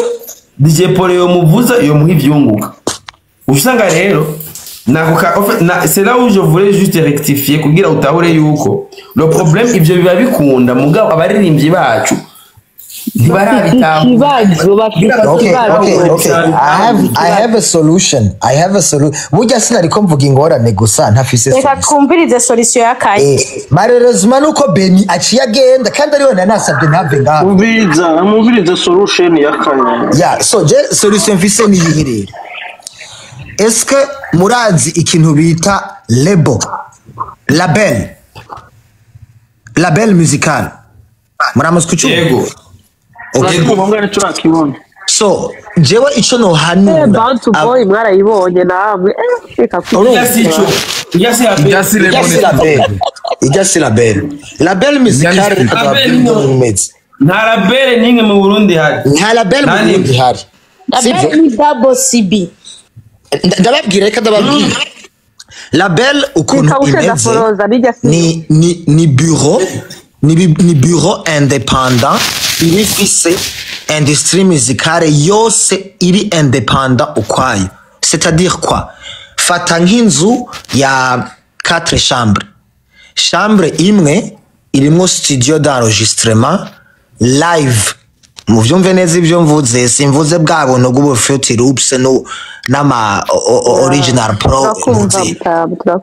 DJ Paul yo muvuza yo muha ivyunguka usanga rero c'est là où je voulais juste rectifier kugira utahure yuko le problème ivyo biba bikunda mugabo abaririmbyi bacu I have a solution burya sinariko mvuga ingorane gusa ntafise reka twumvirize solution y'akaye malheureusement nuko Beni aciye agenda kandi ariwe nanasabye ntave ngaho umvirize solution y'akaye so je solution mfise ni iyi rero est-ce que murazi ikintu bita label musical muramuzi kucyumva yego so jewe ico no hanura Bantu boy mwarayibonye namwe reka ijasi label musical nta label ninge mu Burundi hari label ni double CB ndababwira reka ndababwira label ukuntu imeze ni bureau indépendant ibifise industrie musicale yose iri indépendant ukwayo c'est-à-dire quoi fata nk'inzu ya 4 chambre imwe irimo studio d'enregistrement live muvyumve neza ibyo mvuze simvuze bwa buntu bw'ubufiti loops no nama original pro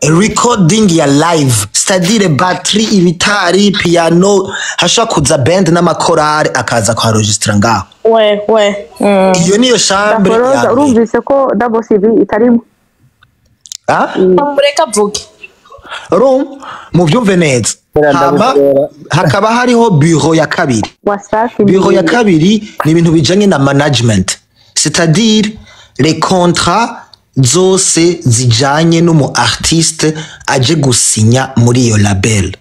recording ya live c'est-à-dire batterie ibitari piano hashakuza band n'amakorari akaza kwa registra ngaho iyo niyo chambre urumvise ko double CV itarimo mureka vuge room muvyumve neza hakaba hariho bureau ya kabiri ni ibintu bijanye na management c'est-à-dire les contrats zose zijanye n'umu artiste aje gusinya muri iyo label.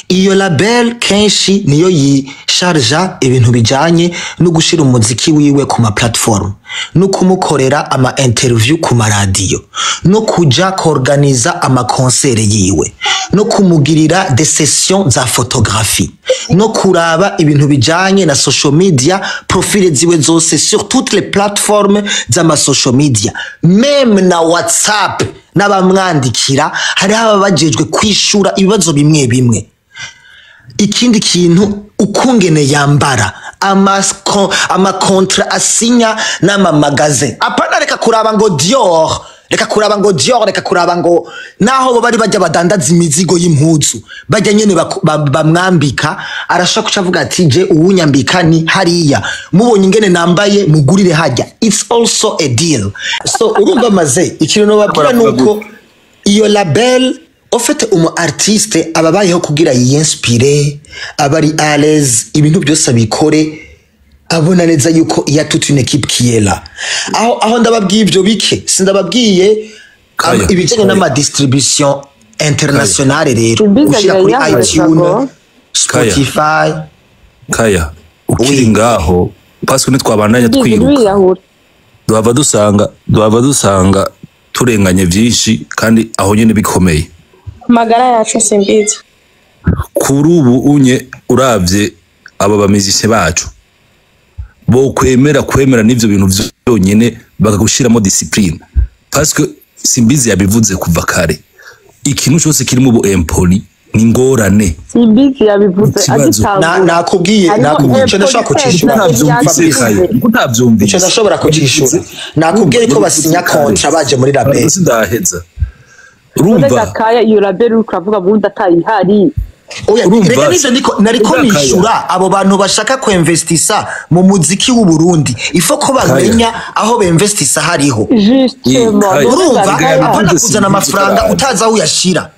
Iyo label kenshi niyo yisharja ibintu bijanye no gushira umuziki wiwe ku ma platform, no kumukorera ama interview ku maradiyo, no kuja koorganiza ama concert yiwe, no kumugirira des sessions za photographie, no kuraba ibintu bijanye na social media profile ziwe zose sur toutes les plateformes za ma social media, même na WhatsApp n'abamwandikira hari ababajejwe kwishura ibibazo bimwe bimwe. Ikindi kintu ukungene yambara ama kontra asinya n'ama magazine, apana reka kuraba ngo Dior, reka kuraba ngo naho bo bari bajya badandaza imizigo y'impuzu bajya nyene bamwambika, arashaka kucavuga ati je uwunyambika ni hariya, mubonye ingene nambaye mugurire hajya. It's also a deal. So urumva maze ikintu no babwira nuko iyo label en fait umu artiste ababayeho kugira yinspire, abari à l'aise, ibintu byose abikore abona neza yuko iya toute une équipe qui est là. Aho ndababwiye ibyo bike sindababwiye ibijanye n'ama distribution internationale rero ushira kuri iTunes, Spotify. Kaya ukiri ngaho parce que nitwabandanya twiruka duhava dusanga turenganye byinshi kandi aho nyene bikomeye. Magara yacu simbizi. Kuri ubu unye uravye aba bamizishe bacu bo kwemera n'ivyo bintu byonyene bakagushiramo discipline, parce que simbizi yabivuze kuva kare ikintu cyose kiri mu empoli ni ngorane. Simbizi yabivuze agitanga nakubwiye cyo ndashaka kucishura utavyumvise ndashobora kucishura nakubwiye ko basinya contrat baje muri label sindaheza urumva Kaya iyo label ukavuga bundi atayihari. Rega nivyo nariko nishura abo bantu bashaka ko investisa mu muziki w'u Burundi ifo ko bamenya aho beinvestisa hariho. Urumva apana kuzana amafaranga utaza aho uyashira.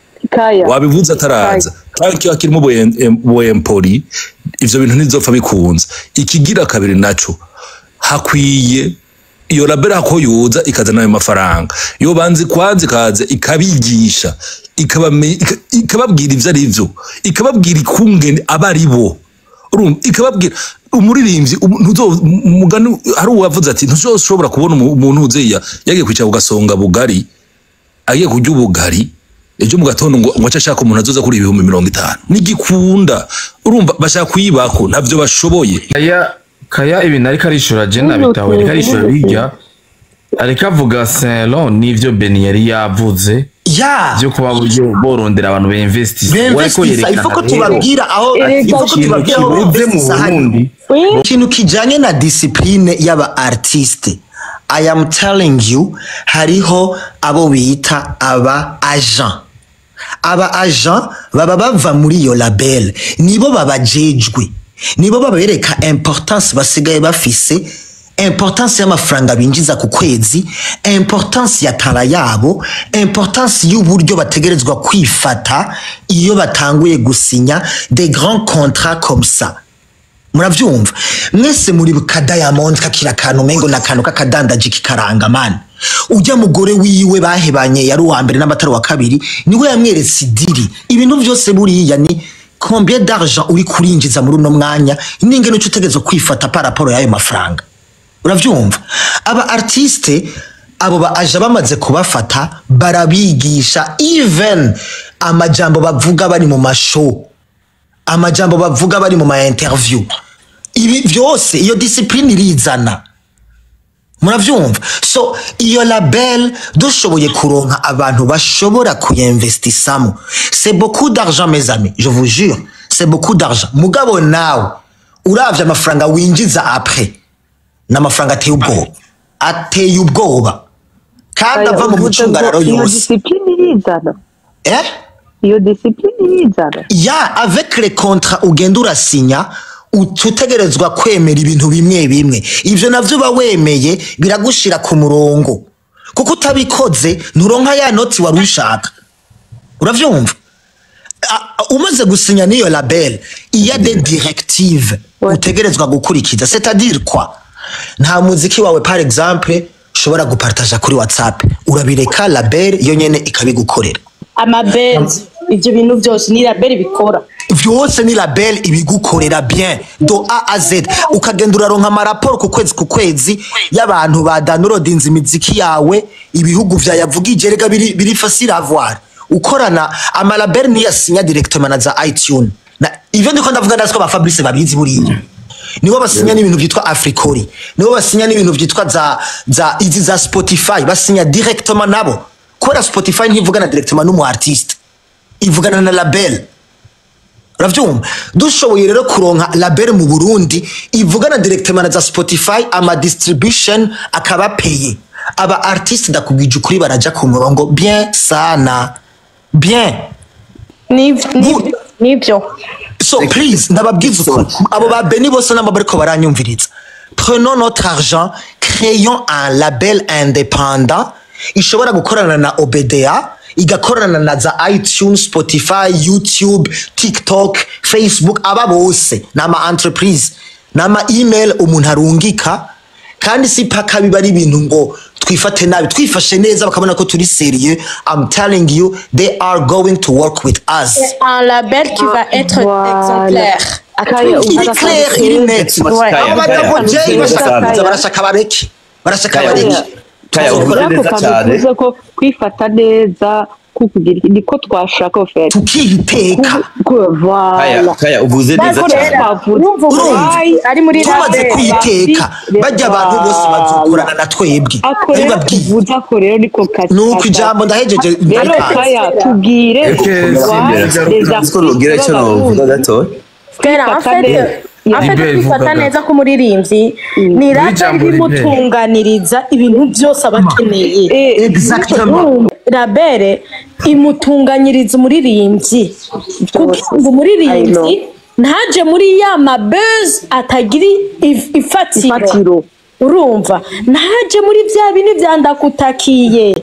Wabivuze ataraza kandi akirimo bo empoli ivyo bintu ntizopfa bikunza. Ikigira kabiri naco hakwiye iyo label ako yuza ikazana ayo mafaranga yo banzi kwanze kaze ikabigisha ikababwira ivyo ari byo, ikababwira ikungene abari bo, ikababwira umuririmbyi mugani hari uwavuze ati ntuzoshobora kubona umuntu uzeya yagiye kwicara ugasonga bugari agiye kurya ubugari ejo mu gatondo ngo acashaka umuntu azoza kuri 50,000 nigikunda. Urumva bashaka kuyibako ntavyo bashoboye. Kaya ibi nari karishura jena bitawe ari karishura bijya ariko avuga Saint-Laurent nivyo Beni yari yavuze byo kuba buryo borondera abantu beinvestisa ariko yerekana ifoko tubabwira aho ikintu kijanye na discipline y'aba artiste. I am telling you hariho abo bita aba agent baba bava muri iyo label nibo babajejwe, nibo babereka importance basigaye bafise, importance y'amafaranga binjiza ku kwezi, importance ya tara yabo, importance y'uburyo bategerezwa kwifata iyo batanguye gusinya des grands contrats comme ça. Muravyumva mwese muri Diamond kakira kantu mengo na kantu kakadandaje kikaranga man, ujya mugore wiwe bahebanye yari uwa mbere n'amatara wa kabiri niwe yamweretse idiri. Ibintu byose buriya ni combien d'argent uri kurinjiza muri uno mwanya n'ingene utegerezo kwifata par rapport y'ayo mafaranga. Uravyumva aba artiste abo aje bamaze kubafata barabigisha even amajambo bavuga bari mu mashow, amajambo bavuga bari mu ma interview, ibi byose iyo discipline irizana. Muravyumva so iyo label dushoboye kuronka abantu bashobora kuyinvestisamo, c'est beaucoup d'argent mes amis, je vous jure c'est beaucoup d'argent. Mugabo nawe uravye amafaranga winjiza après n'amafaranga ateye ubwoba kandi ava mu mucungararo yose. Iyo discipline irizana iyo discipline irizana avec les contrats ugenda urasinya utegerezwa kwemera ibintu bimwe bimwe, ivyo navyo bawemeye biragushira ku murongo kuko utabikoze nturonka ya noti wari ushaka. Uravyumva umaze gusinya niyo label iya des directives utegerezwa gukurikiza, c'est-à-dire quoi nta muziki wawe par exemple ushobora gupartaja kuri WhatsApp urabireka label yo nyene ikabigukorera amabenzi ivyo bintu byose ni label bikora vyose ni label ibigukorera bien do A a Z ukagenda uraronka amaraporo ku kwezi y'abantu ba downloadinze imiziki yawe ibihugu vyayavugije rega biri facile à voir ukorana amalabel ni yasinya directement na za iTunes na ivyo ndiko ndavuga ndasiko ba Fabrice babizi buriya nibo basinya n'ibintu vyitwa Africori nibo basinya n'ibintu vyitwa za Spotify basinya directement nabo kora Spotify ntivugana directement n'umu artiste ivugana na label uravyumva dushoboye rero kuronka label mu Burundi ivugana directement na za Spotify ama distribution akaba paye aba artiste ndakubwije ukuri baraja ku murongo bien sana bien nivyo so please ndababwiza ukuri abo ba Beni bose namba bariko baranyumviriza prenons notre argent créons un label indépendant ishobora gukorana na OBDA igakorana na za iTunes, Spotify, YouTube, TikTok, Facebook aba bose nama entreprise nama email umuntu arungika kandi si paka biba ari ibintu ngo twifate nabi twifashe neza bakabona ko turi sérieux. I'm telling you they are going to work with us. C'est un label qui va être exemplaire. Il est clair, il est net. Barashaka bareke Kaya uvuze neza cyane ko kwifata neza kukugira niko twashaka ofete tukiteka Kaya uvuze neza cyane ari muri tumaze kwiteka bajya abantu bose bazukurana na twebwe uvuze ko rero niko kati nuko ijambo ndahejeje rero Kaya tubwire ugira icyo navuga gato afite kwifata neza ko muririmbyi ni label imutunganiriza ibintu byose abakeneye exactement label imutunganyiriza umuririmbyi kuko umuririmbyi ntaje muri ya mabuzz atagiri ifatiro urumva ntaje muri bya bintu byandakutakiye